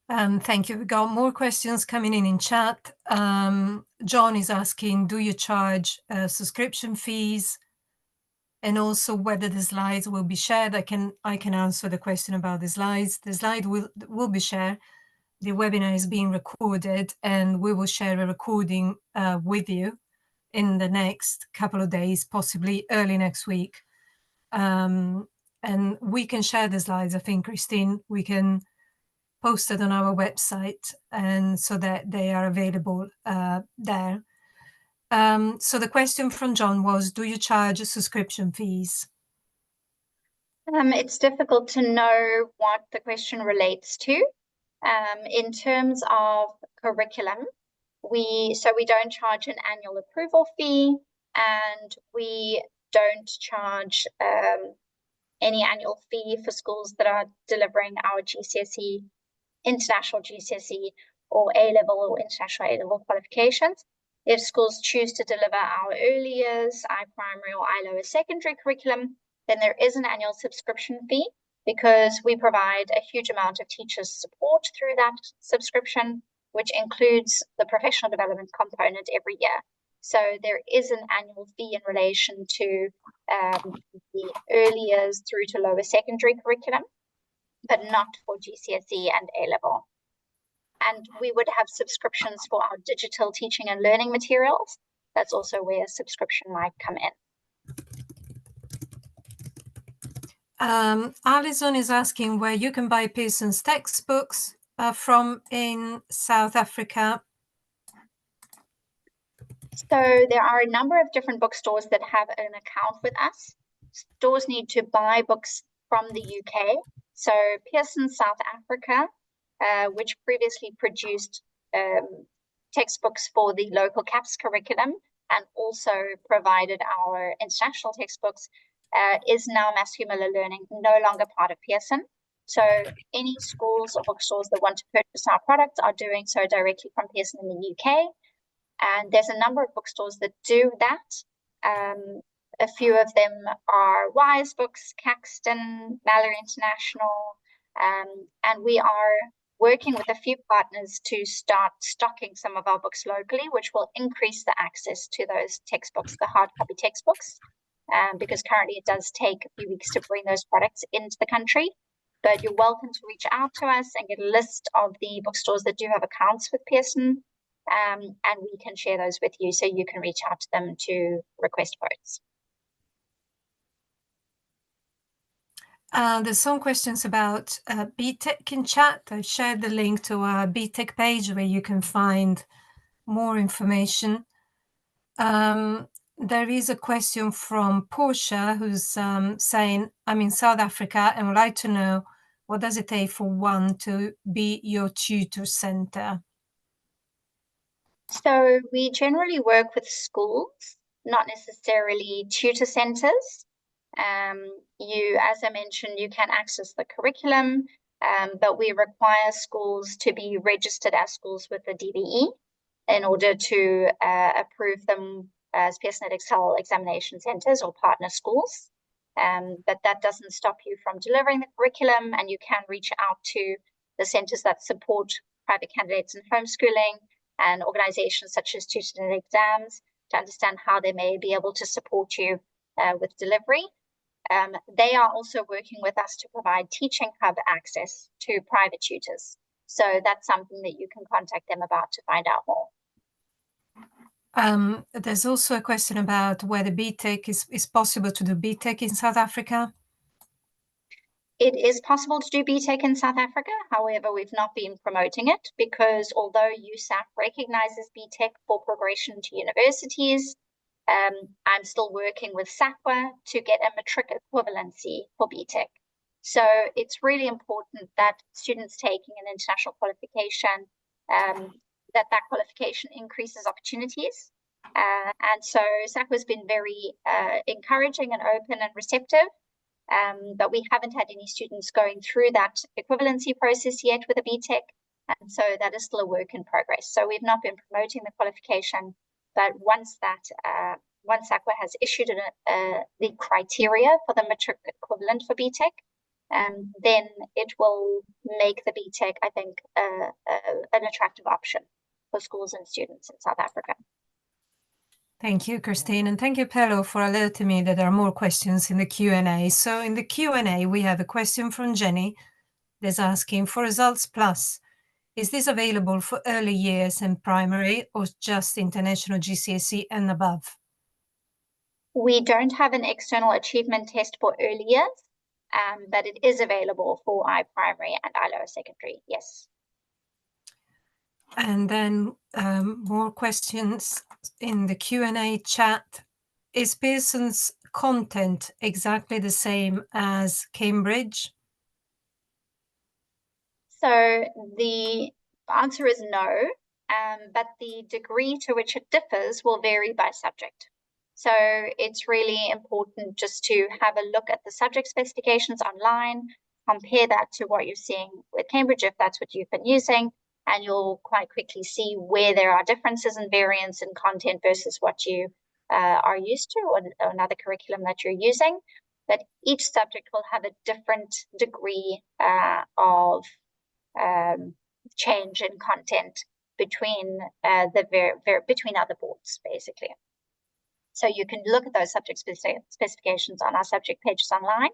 Thank you. We got more questions coming in chat. John is asking, do you charge subscription fees? And also whether the slides will be shared. I can answer the question about the slides. The slide will be shared. The webinar is being recorded, and we will share a recording with you in the next couple of days, possibly early next week. And we can share the slides. I think, Christine, we can post it on our website, and so that they are available there. So the question from John was, do you charge subscription fees? It's difficult to know what the question relates to. In terms of curriculum, we don't charge an annual approval fee, and we don't charge any annual fee for schools that are delivering our GCSE, international GCSE, or A-level or international A-level qualifications. If schools choose to deliver our early years, I-primary or I-lower secondary curriculum, then there is an annual subscription fee because we provide a huge amount of teachers' support through that subscription, which includes the professional development component every year. So there is an annual fee in relation to the early years through to lower secondary curriculum, but not for GCSE and A-level. And we would have subscriptions for our digital teaching and learning materials. That's also where a subscription might come in. Alison is asking where you can buy Pearson's textbooks from in South Africa. So there are a number of different bookstores that have an account with us. Stores need to buy books from the UK. So Pearson South Africa, which previously produced textbooks for the local CAPS curriculum and also provided our international textbooks, is now Massey Miller Learning, no longer part of Pearson. So any schools or bookstores that want to purchase our products are doing so directly from Pearson in the UK. And there's a number of bookstores that do that. A few of them are Wise Books, Caxton, Mallory International, and we are working with a few partners to start stocking some of our books locally, which will increase the access to those textbooks, the hard copy textbooks, because currently it does take a few weeks to bring those products into the country. But you're welcome to reach out to us and get a list of the bookstores that do have accounts with Pearson, and we can share those with you so you can reach out to them to request quotes. There's some questions about BTEC in chat. I shared the link to our BTEC page where you can find more information. There is a question from Portia who's saying, I'm in South Africa and would like to know, what does it take for one to be your tutor centre? So we generally work with schools, not necessarily tutor centres. As I mentioned, you can access the curriculum, but we require schools to be registered as schools with the DBE in order to approve them as Pearson Edexcel examination centers or partner schools. But that doesn't stop you from delivering the curriculum, and you can reach out to the centers that support private candidates in homeschooling and organizations such as Tutored Exams to understand how they may be able to support you with delivery. They are also working with us to provide Teaching Hub access to private tutors. So that's something that you can contact them about to find out more. There's also a question about whether BTEC is possible to do BTEC in South Africa. It is possible to do BTEC in South Africa. However, we've not been promoting it because although USAF recognizes BTEC for progression to universities, I'm still working with SAQA to get a matric equivalency for BTEC. So it's really important that students taking an international qualification, that qualification increases opportunities. And so SAQA has been very encouraging and open and receptive. But we haven't had any students going through that equivalency process yet with a BTEC. And so that is still a work in progress. So we've not been promoting the qualification, but once SAQA has issued the criteria for the matric equivalent for BTEC, then it will make the BTEC, I think, an attractive option for schools and students in South Africa. Thank you, Christine. And thank you, Pello, for alerting me that there are more questions in the Q&A. So in the Q&A, we have a question from Jenny that's asking, for Results Plus, is this available for early years and primary or just international GCSE and above? We don't have an external achievement test for early years, but it is available for iPrimary and lower secondary, yes. And then more questions in the Q&A chat. Is Pearson's content exactly the same as Cambridge? So the answer is no, but the degree to which it differs will vary by subject. So it's really important just to have a look at the subject specifications online, compare that to what you're seeing with Cambridge, if that's what you've been using, and you'll quite quickly see where there are differences and variance in content versus what you are used to or another curriculum that you're using. But each subject will have a different degree of change in content between between other boards, basically. So you can look at those subject specifications on our subject pages online.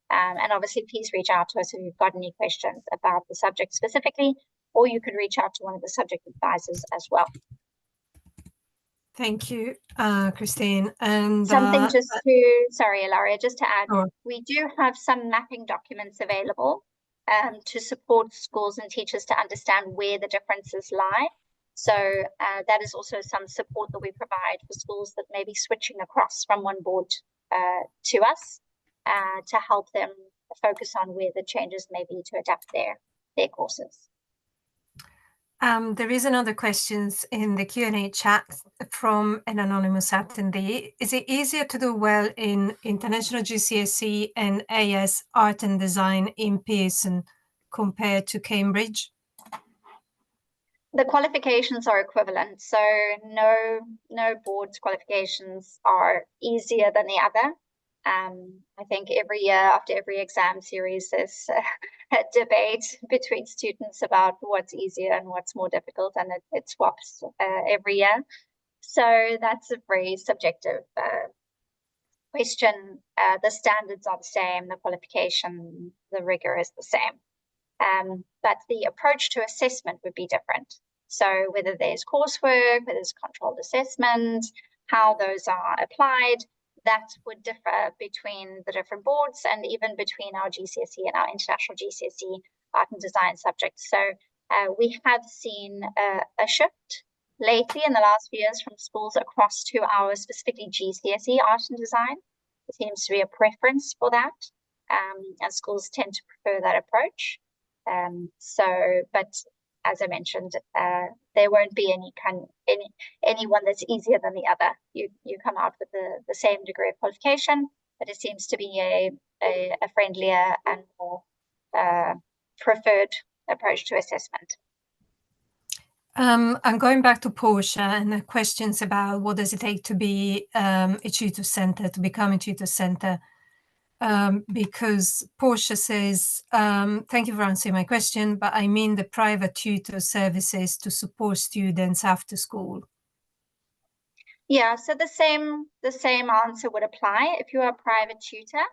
And obviously, please reach out to us if you've got any questions about the subject specifically, or you could reach out to one of the subject advisors as well. Thank you, Christine. And something just to, sorry, Ilaria, just to add, sure. We do have some mapping documents available to support schools and teachers to understand where the differences lie. So that is also some support that we provide for schools that may be switching across from one board to us to help them focus on where the changes may be to adapt their courses. There is another question in the Q&A chat from an anonymous attendee. Is it easier to do well in International GCSE and AS Art and Design in Pearson compared to Cambridge? The qualifications are equivalent, so no board's qualifications are easier than the other. I think every year after every exam series, there's a debate between students about what's easier and what's more difficult, and it swaps every year. So that's a very subjective question. The standards are the same, the qualification, the rigor is the same. But the approach to assessment would be different. So whether there's coursework, whether there's controlled assessment, how those are applied, that would differ between the different boards and even between our GCSE and our international GCSE art and design subjects. So we have seen a shift lately in the last few years from schools across to our specifically GCSE art and design. There seems to be a preference for that, and schools tend to prefer that approach. But as I mentioned, there won't be any one that's easier than the other. You come out with the same degree of qualification, but it seems to be a friendlier and more preferred approach to assessment. I'm going back to Portia and the questions about what does it take to be a tutor centre, to become a tutor centre. Because Portia says, thank you for answering my question, but I mean the private tutor services to support students after school. Yeah, so the same answer would apply. If you're a private tutor,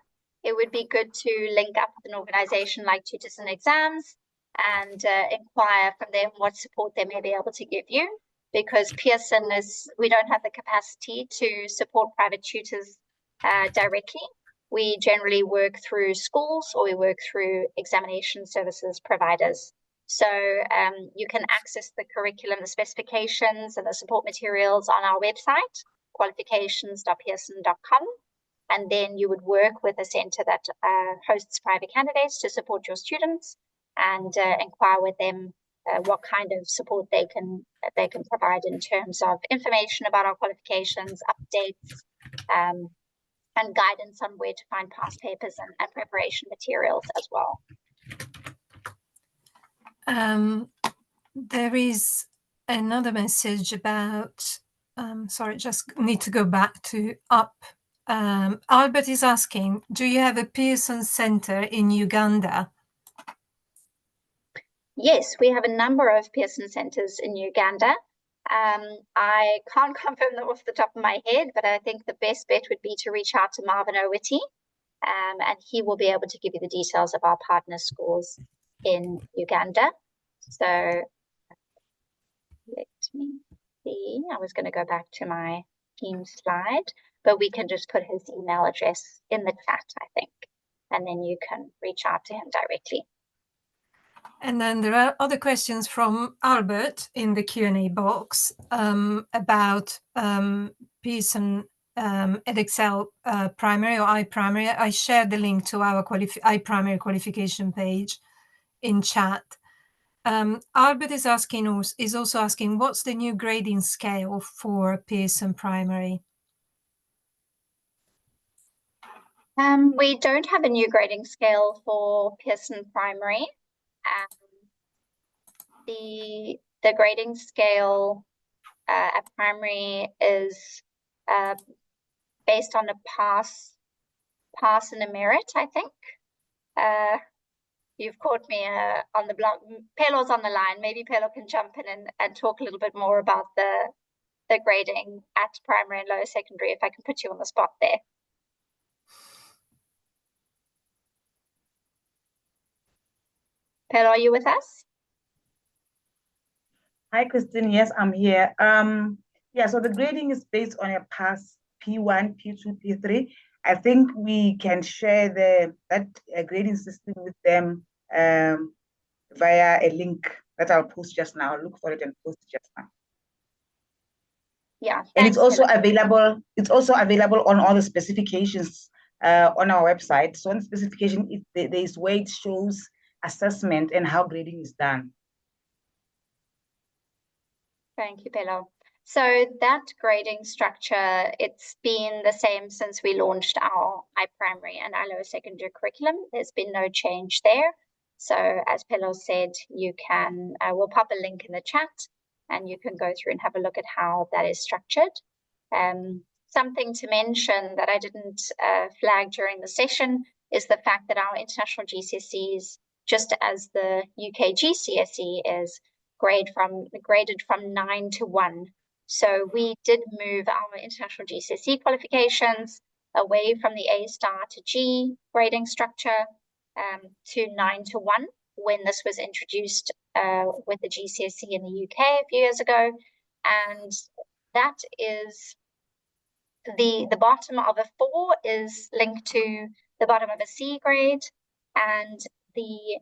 it would be good to link up with an organization like Tutors and Exams and inquire from them what support they may be able to give you, because Pearson we don't have the capacity to support private tutors directly. We generally work through schools or we work through examination services providers. So you can access the curriculum, the specifications and the support materials on our website, qualifications.pearson.com. And then you would work with a center that hosts private candidates to support your students and inquire with them what kind of support they can provide in terms of information about our qualifications, updates, and guidance on where to find past papers and preparation materials as well. There is another message about, sorry, just need to go back to up. Albert is asking, do you have a Pearson Centre in Uganda? Yes, we have a number of Pearson centres in Uganda. I can't confirm them off the top of my head, but I think the best bet would be to reach out to Marvin Owiti, and he will be able to give you the details of our partner schools in Uganda. So let me see. I was going to go back to my team slide, but we can just put his email address in the chat, I think, and then you can reach out to him directly. And then there are other questions from Albert in the Q&A box about Pearson Edexcel primary or iPrimary. I shared the link to our iPrimary qualification page in chat. Albert is also asking, what's the new grading scale for Pearson Primary? We don't have a new grading scale for Pearson Primary. The grading scale at primary is based on a pass and a merit, I think. You've caught me on the block. Pelo's on the line. Maybe Pelo can jump in and talk a little bit more about the grading at primary and lower secondary, if I can put you on the spot there. Pelo, are you with us? Hi, Christine. Yes, I'm here. Yeah, so the grading is based on a pass P1, P2, P3. I think we can share that grading system with them via a link that I'll post just now. I'll look for it and post it just now. Yeah, and it's also available. It's also available on all the specifications on our website. So on the specification, there is where it shows assessment and how grading is done. Thank you, Pelo. So that grading structure, it's been the same since we launched our iPrimary and our lower secondary curriculum. There's been no change there. So as Pelo said, you can, we'll pop a link in the chat and you can go through and have a look at how that is structured. Something to mention that I didn't flag during the session is the fact that our international GCSEs, just as the UK GCSE is, graded from 9 to 1. So we did move our international GCSE qualifications away from the A star to G grading structure to 9 to 1 when this was introduced with the GCSE in the UK a few years ago. And that is the bottom of a 4 is linked to the bottom of a C grade, and the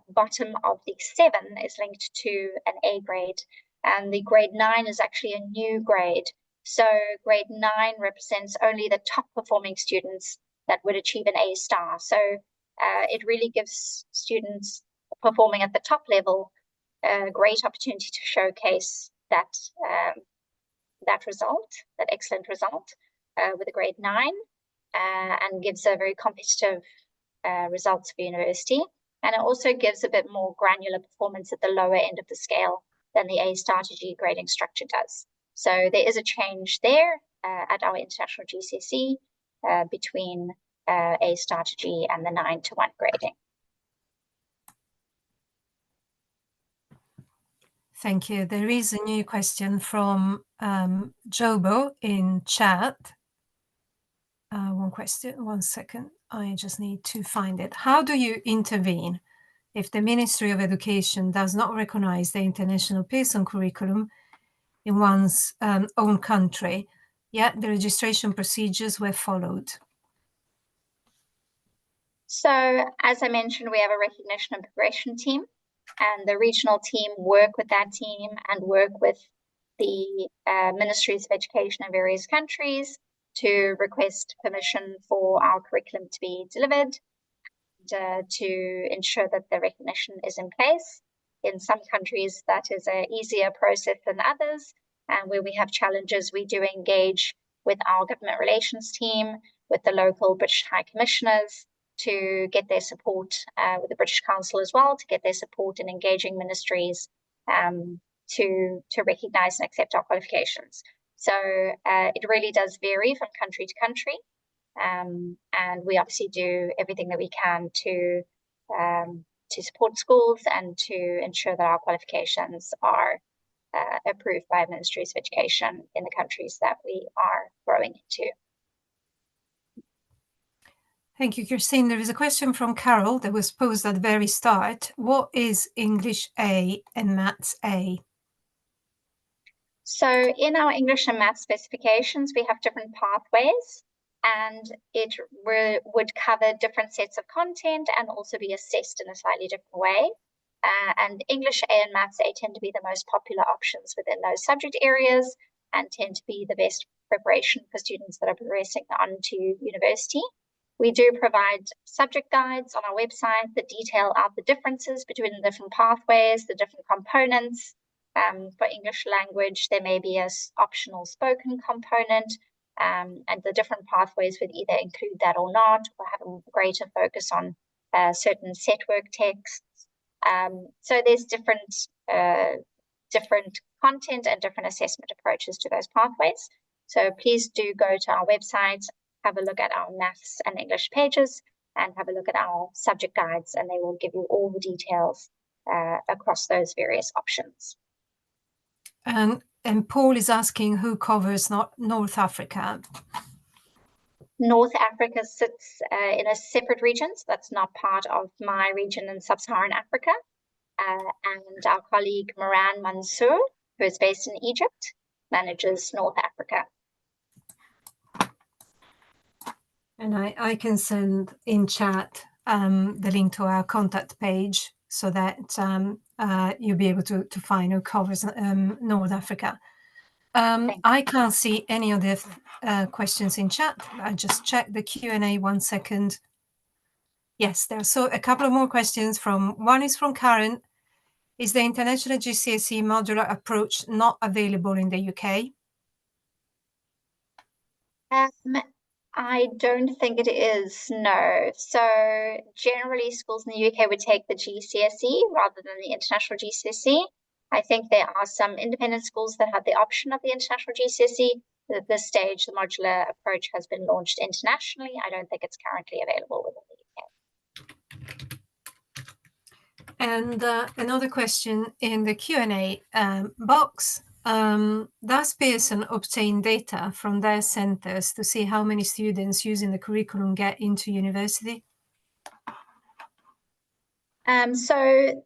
bottom of the 7 is linked to an A grade, and the grade 9 is actually a new grade. So grade 9 represents only the top performing students that would achieve an A star. So it really gives students performing at the top level a great opportunity to showcase that result, that excellent result with a grade 9. and gives a very competitive results for university. And it also gives a bit more granular performance at the lower end of the scale than the A star to G grading structure does. So there is a change there at our international GCSE between A star to G and the 9-to-1 grading. Thank you. There is a new question from Jobo in chat. One second. I just need to find it. How do you intervene if the Ministry of Education does not recognize the international Pearson curriculum in one's own country, yet the registration procedures were followed? So, as I mentioned, we have a recognition and progression team, and the regional team work with that team and work with the ministries of education in various countries to request permission for our curriculum to be delivered, and to ensure that the recognition is in place. In some countries, that is an easier process than others, and where we have challenges, we do engage with our government relations team, with the local British High Commissioners, to get their support, with the British Council as well, to get their support in engaging ministries to recognise and accept our qualifications. So it really does vary from country to country, and we obviously do everything that we can to support schools and to ensure that our qualifications are approved by ministries of education in the countries that we are growing into. Thank you, Christine. There is a question from Carol that was posed at the very start. What is English A and Maths A? So in our English and Maths specifications, we have different pathways, and it would cover different sets of content and also be assessed in a slightly different way. And English A and Maths A tend to be the most popular options within those subject areas and tend to be the best preparation for students that are progressing on to university. We do provide subject guides on our website that detail out the differences between the different pathways, the different components. For English language, there may be an optional spoken component, and the different pathways would either include that or not, or have a greater focus on certain set work texts. So there's different content and different assessment approaches to those pathways. So please do go to our website, have a look at our Maths and English pages, and have a look at our subject guides, and they will give you all the details across those various options. And Paul is asking who covers North Africa. North Africa sits in a separate region, so that's not part of my region in Sub-Saharan Africa. And our colleague Moran Mansour, who is based in Egypt, manages North Africa. And I can send in chat the link to our contact page so that you'll be able to find who covers North Africa. I can't see any of the questions in chat. I just checked the Q&A 1 second. Yes, there's a couple of more questions. One is from Karen. Is the international GCSE modular approach not available in the UK? I don't think it is, no. So generally schools in the UK would take the GCSE rather than the international GCSE. I think there are some independent schools that have the option of the international GCSE. At this stage, the modular approach has been launched internationally. I don't think it's currently available within the UK. And another question in the Q&A box. Does Pearson obtain data from their centres to see how many students using the curriculum get into university? So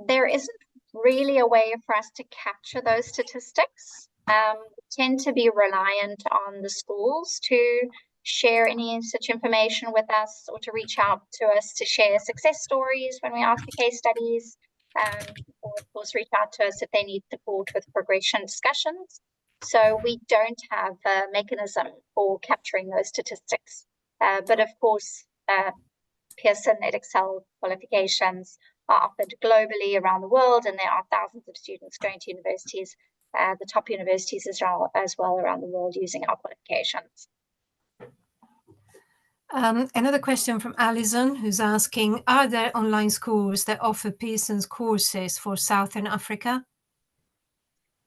there isn't really a way for us to capture those statistics. We tend to be reliant on the schools to share any such information with us, or to reach out to us to share success stories when we ask for case studies, or of course reach out to us if they need support with progression discussions. So we don't have a mechanism for capturing those statistics. But of course, Pearson Edexcel qualifications are offered globally around the world, and there are thousands of students going to universities, the top universities as well around the world, using our qualifications. Another question from Alison, who's asking, are there online schools that offer Pearson's courses for Southern Africa?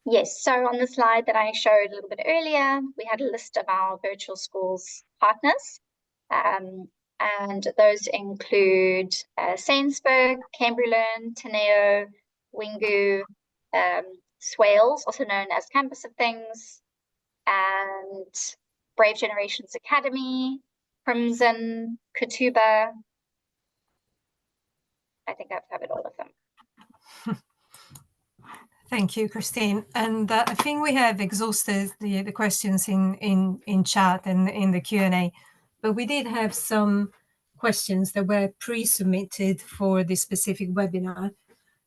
Yes, so on the slide that I showed a little bit earlier, we had a list of our virtual schools partners. And those include Sainsburg, Cambrilearn, Teneo, Wingu, Swales, also known as Campus of Things, and Brave Generations Academy, Crimson, Katuba. I think I've covered all of them. Thank you, Christine. And I think we have exhausted the questions in chat and in the Q&A, but we did have some questions that were pre-submitted for this specific webinar.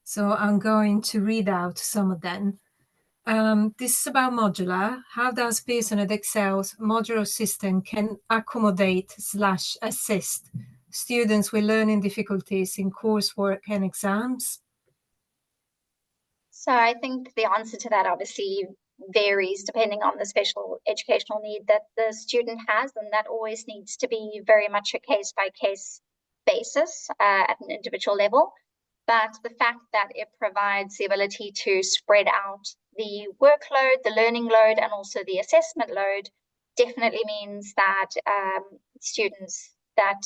So I'm going to read out some of them. This is about modular. How does Pearson Edexcel's modular system can accommodate/assist students with learning difficulties in coursework and exams? So I think the answer to that obviously varies depending on the special educational need that the student has, and that always needs to be very much a case-by-case basis at an individual level. But the fact that it provides the ability to spread out the workload, the learning load, and also the assessment load definitely means that students that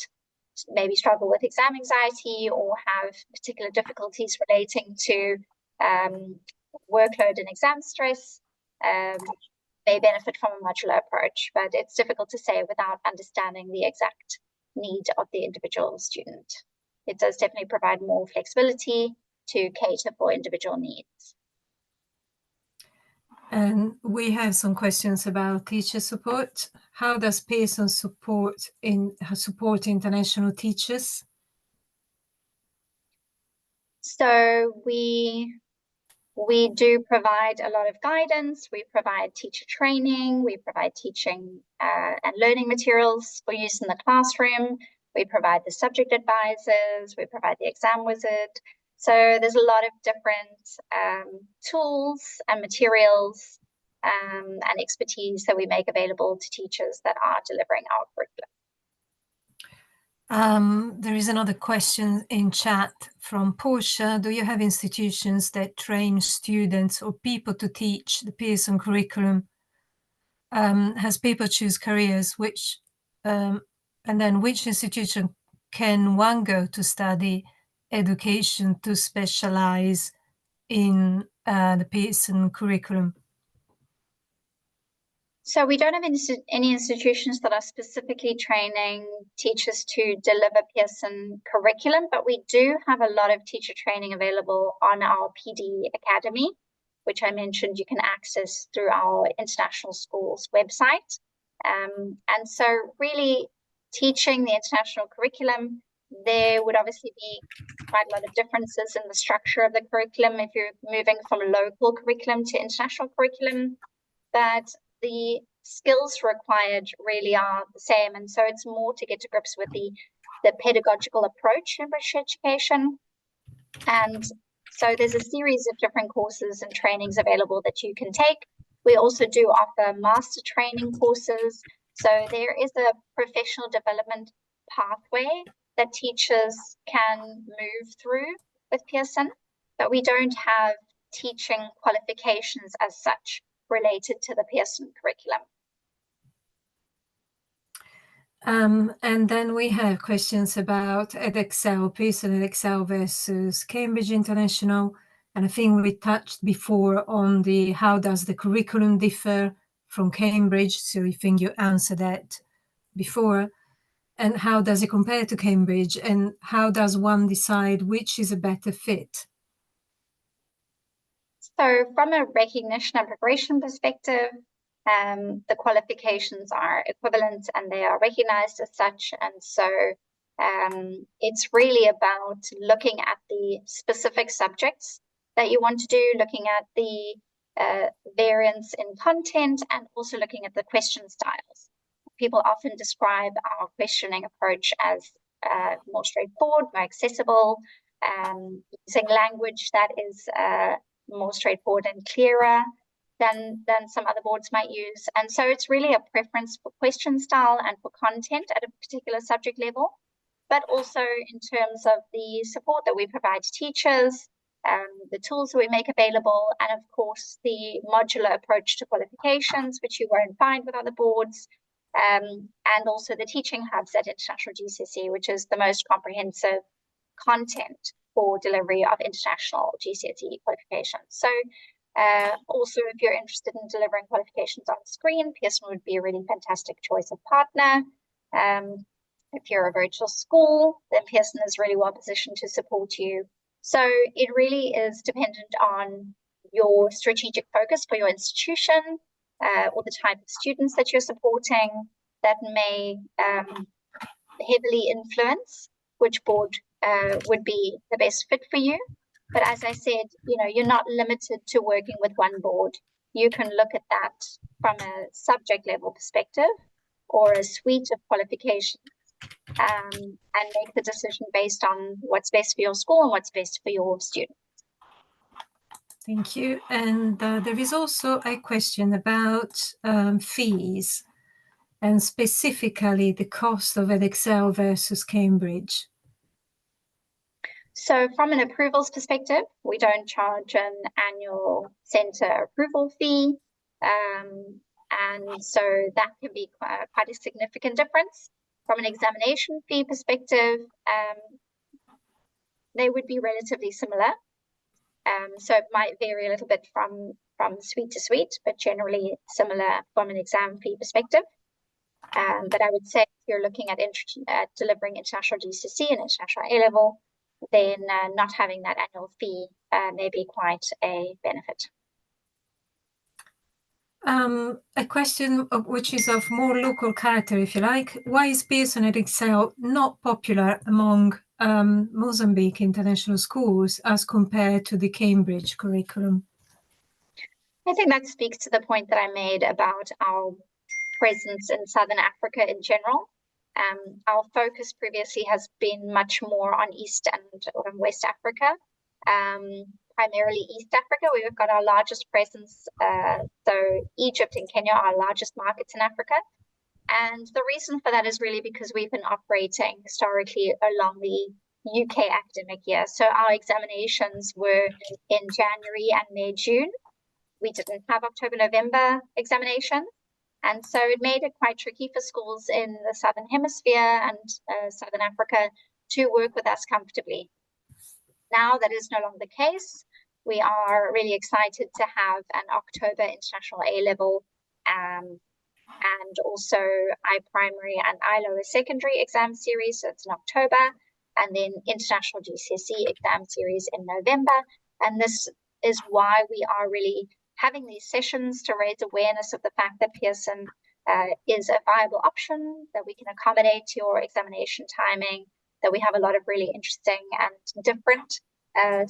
maybe struggle with exam anxiety or have particular difficulties relating to workload and exam stress may benefit from a modular approach, but it's difficult to say without understanding the exact need of the individual student. It does definitely provide more flexibility to cater for individual needs. And we have some questions about teacher support. How does Pearson support international teachers? So we do provide a lot of guidance. We provide teacher training. We provide teaching and learning materials for use in the classroom. We provide the subject advisors. We provide the exam wizard. So there's a lot of different tools and materials and expertise that we make available to teachers that are delivering our curriculum. There is another question in chat from Portia. Do you have institutions that train students or people to teach the Pearson curriculum? As people choose careers, and then which institution can one go to study education to specialize in the Pearson curriculum? So we don't have any institutions that are specifically training teachers to deliver Pearson curriculum, but we do have a lot of teacher training available on our PD Academy, which I mentioned you can access through our international schools website. And so really teaching the international curriculum, there would obviously be quite a lot of differences in the structure of the curriculum if you're moving from local curriculum to international curriculum, but the skills required really are the same. And so it's more to get to grips with the pedagogical approach in British education. And so there's a series of different courses and trainings available that you can take. We also do offer master training courses. So there is a professional development pathway that teachers can move through with Pearson, but we don't have teaching qualifications as such related to the Pearson curriculum. And then we have questions about Edexcel, Pearson Edexcel versus Cambridge International. And I think we touched before on how does the curriculum differ from Cambridge. So I think you answered that before. And how does it compare to Cambridge? And how does one decide which is a better fit? So from a recognition and preparation perspective, the qualifications are equivalent and they are recognized as such. And so it's really about looking at the specific subjects that you want to do, looking at the variance in content, and also looking at the question styles. People often describe our questioning approach as more straightforward, more accessible, using language that is more straightforward and clearer. than some other boards might use. And so it's really a preference for question style and for content at a particular subject level, but also in terms of the support that we provide to teachers, the tools that we make available, and of course the modular approach to qualifications, which you won't find with other boards, and also the teaching hubs at International GCSE, which is the most comprehensive content for delivery of international GCSE qualifications. So also, if you're interested in delivering qualifications on screen, Pearson would be a really fantastic choice of partner. If you're a virtual school, then Pearson is really well positioned to support you. So it really is dependent on your strategic focus for your institution, or the type of students that you're supporting, that may heavily influence which board would be the best fit for you. But as I said, you're not limited to working with one board. You can look at that from a subject level perspective or a suite of qualifications, and make the decision based on what's best for your school and what's best for your students. Thank you. And there is also a question about fees, and specifically the cost of Edexcel versus Cambridge. So from an approvals perspective, we don't charge an annual centre approval fee. And so that can be quite a significant difference. From an examination fee perspective, they would be relatively similar. So it might vary a little bit from suite to suite, but generally similar from an exam fee perspective. But I would say if you're looking at delivering international GCSE and international A-level, then not having that annual fee may be quite a benefit. A question which is of more local character, if you like. Why is Pearson Edexcel not popular among Mozambique international schools as compared to the Cambridge curriculum? I think that speaks to the point that I made about our presence in Southern Africa in general. Our focus previously has been much more on East and West Africa, primarily East Africa, where we've got our largest presence. So Egypt and Kenya are our largest markets in Africa. And the reason for that is really because we've been operating historically along the UK academic year. So our examinations were in January and May, June. We didn't have October, November examinations. And so it made it quite tricky for schools in the Southern Hemisphere and Southern Africa to work with us comfortably. Now that is no longer the case. We are really excited to have an October International A-level and also I-primary and I-lower secondary exam series. So it's in October, and then International GCSE exam series in November. And this is why we are really having these sessions to raise awareness of the fact that Pearson is a viable option, that we can accommodate your examination timing, that we have a lot of really interesting and different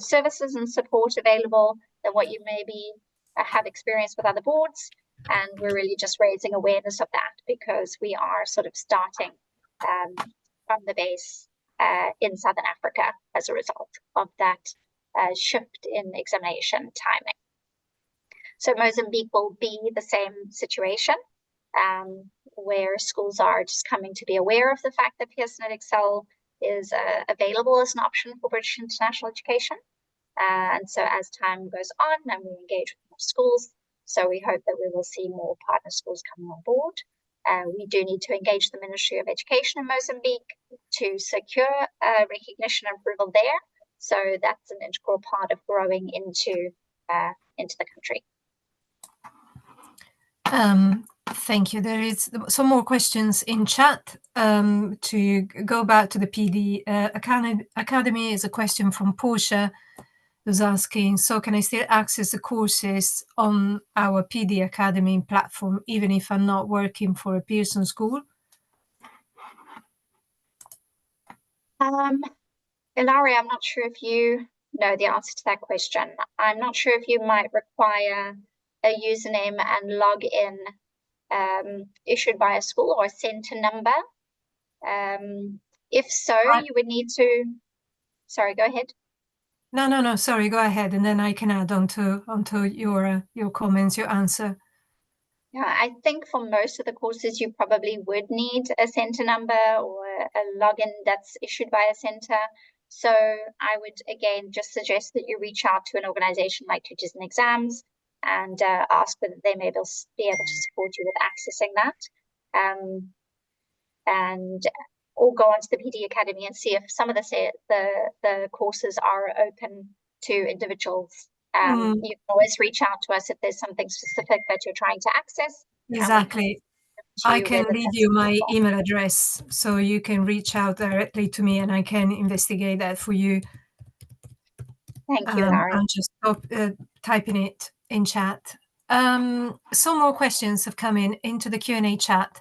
services and support available than what you maybe have experienced with other boards. And we're really just raising awareness of that because we are sort of starting from the base in Southern Africa as a result of that shift in examination timing. So Mozambique will be the same situation, where schools are just coming to be aware of the fact that Pearson Edexcel is available as an option for British international education. And so as time goes on and we engage with more schools, so we hope that we will see more partner schools coming on board. We do need to engage the Ministry of Education in Mozambique to secure recognition and approval there. So that's an integral part of growing into the country. Thank you. There is some more questions in chat. To go back to the PD Academy is a question from Portia, who's asking, so can I still access the courses on our PD Academy platform even if I'm not working for a Pearson school? Ilaria, I'm not sure if you know the answer to that question. I'm not sure if you might require a username and login issued by a school or a centre number. If so, you would need to, sorry, go ahead. No, sorry, go ahead, and then I can add onto your comments, your answer. Yeah, I think for most of the courses, you probably would need a center number or a login that's issued by a center. So I would, again, just suggest that you reach out to an organization like Tutors and Exams and ask whether they may be able to support you with accessing that. And or go onto the PD Academy and see if some of the courses are open to individuals. You can always reach out to us if there's something specific that you're trying to access. Exactly. I can leave you my email address, so you can reach out directly to me and I can investigate that for you. Thank you, Larry. I'll just stop typing it in chat. Some more questions have come into the Q&A chat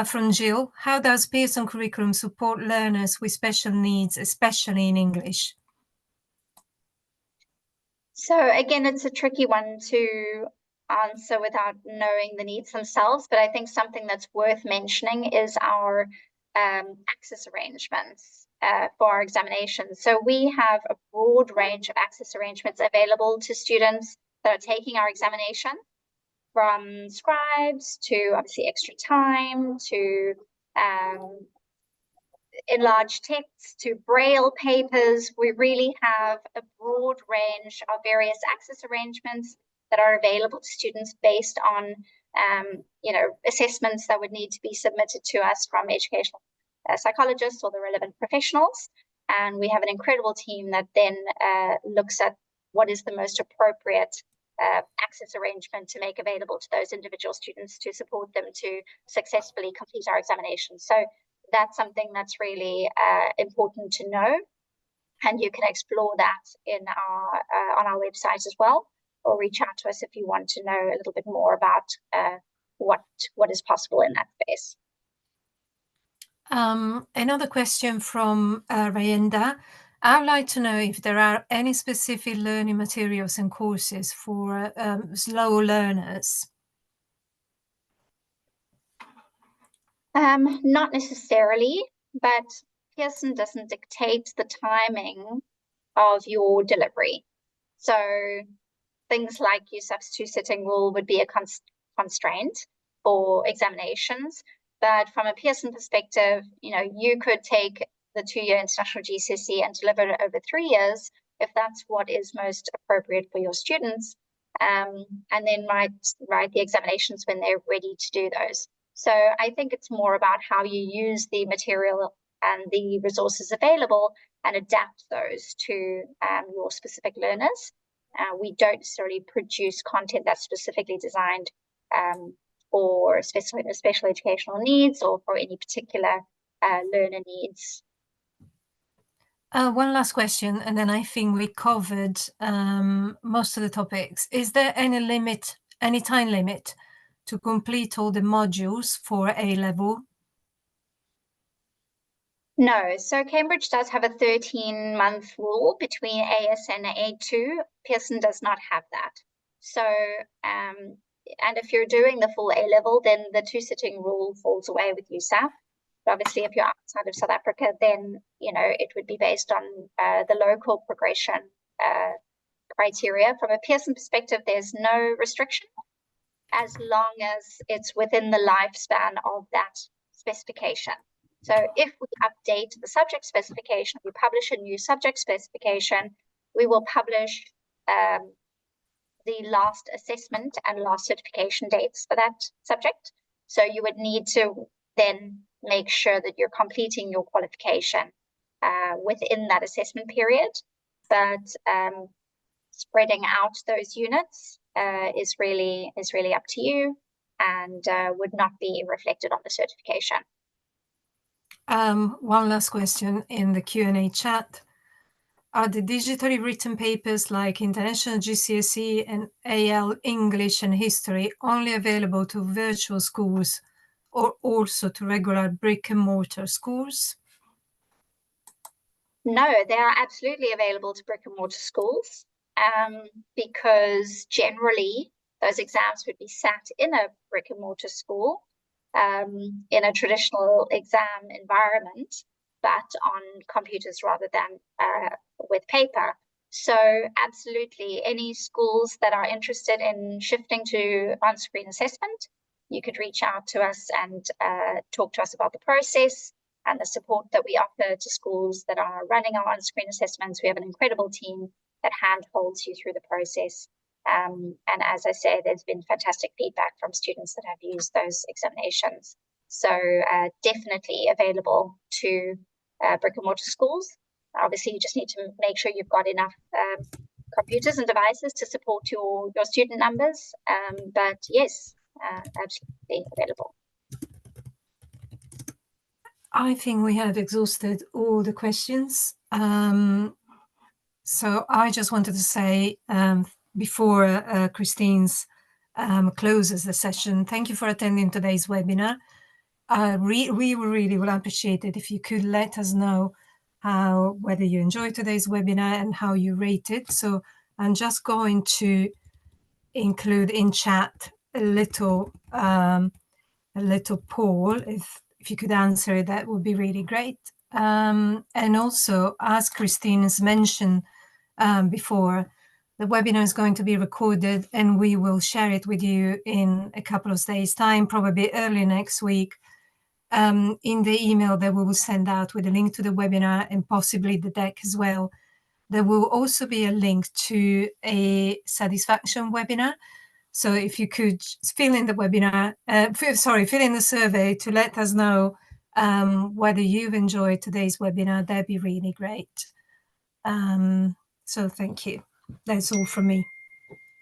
from Jill. How does Pearson curriculum support learners with special needs, especially in English? So again, it's a tricky one to answer without knowing the needs themselves, but I think something that's worth mentioning is our access arrangements for our examinations. So we have a broad range of access arrangements available to students that are taking our examination, from scribes to obviously extra time to enlarged text to braille papers. We really have a broad range of various access arrangements that are available to students based on assessments that would need to be submitted to us from educational psychologists or the relevant professionals. And we have an incredible team that then looks at what is the most appropriate access arrangement to make available to those individual students to support them to successfully complete our examinations. So that's something that's really important to know, and you can explore that in on our website as well, or reach out to us if you want to know a little bit more about what is possible in that space. Another question from Rayenda. I would like to know if there are any specific learning materials and courses for slow learners. Not necessarily, but Pearson doesn't dictate the timing of your delivery. So things like your substitute sitting rule would be a constraint for examinations. But from a Pearson perspective, you could take the 2-year international GCSE and deliver it over 3 years if that's what is most appropriate for your students, and then write the examinations when they're ready to do those. So I think it's more about how you use the material and the resources available and adapt those to your specific learners. We don't necessarily produce content that's specifically designed for special educational needs or for any particular learner needs. One last question, and then I think we covered most of the topics. Is there any time limit to complete all the modules for A-level? No, so Cambridge does have a 13-month rule between AS and A2. Pearson does not have that. So, and if you're doing the full A-level, then the 2-sitting rule falls away with USAF. But obviously, if you're outside of South Africa, then, it would be based on the local progression criteria. From a Pearson perspective, there's no restriction as long as it's within the lifespan of that specification. So if we update the subject specification, we publish a new subject specification, we will publish the last assessment and last certification dates for that subject. So you would need to then make sure that you're completing your qualification within that assessment period. But spreading out those units is really up to you, and would not be reflected on the certification. One last question in the Q&A chat. Are the digitally written papers like International GCSE and AL English and History only available to virtual schools or also to regular brick and mortar schools? No, they are absolutely available to brick and mortar schools, because generally those exams would be sat in a brick and mortar school, in a traditional exam environment, but on computers rather than with paper. So absolutely, any schools that are interested in shifting to on-screen assessment, you could reach out to us and talk to us about the process and the support that we offer to schools that are running our on-screen assessments. We have an incredible team that handholds you through the process. And as I say, there's been fantastic feedback from students that have used those examinations. So definitely available to brick and mortar schools. Obviously, you just need to make sure you've got enough computers and devices to support your student numbers. But yes, absolutely available. I think we have exhausted all the questions. So I just wanted to say before Christine's closes the session, thank you for attending today's webinar. We really would appreciate it if you could let us know whether you enjoyed today's webinar and how you rate it. So I'm just going to include in chat a little poll. If you could answer it, that would be really great. And also, as Christine has mentioned before, the webinar is going to be recorded and we will share it with you in a couple of days' time, probably early next week, in the email that we will send out with a link to the webinar and possibly the deck as well. There will also be a link to a satisfaction webinar. So if you could fill in the webinar, fill in the survey to let us know whether you've enjoyed today's webinar, that'd be really great. So thank you. That's all from me.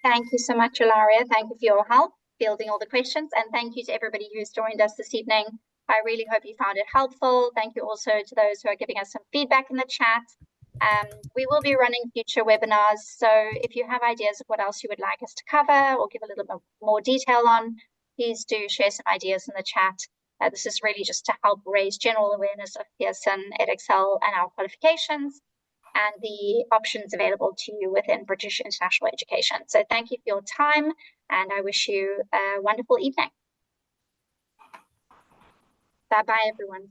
Thank you so much, Ilaria. Thank you for your help fielding all the questions. And thank you to everybody who's joined us this evening. I really hope you found it helpful. Thank you also to those who are giving us some feedback in the chat. We will be running future webinars. So if you have ideas of what else you would like us to cover or give a little bit more detail on, please do share some ideas in the chat. This is really just to help raise general awareness of Pearson Edexcel and our qualifications and the options available to you within British International Education. So thank you for your time, and I wish you a wonderful evening. Bye-bye, everyone.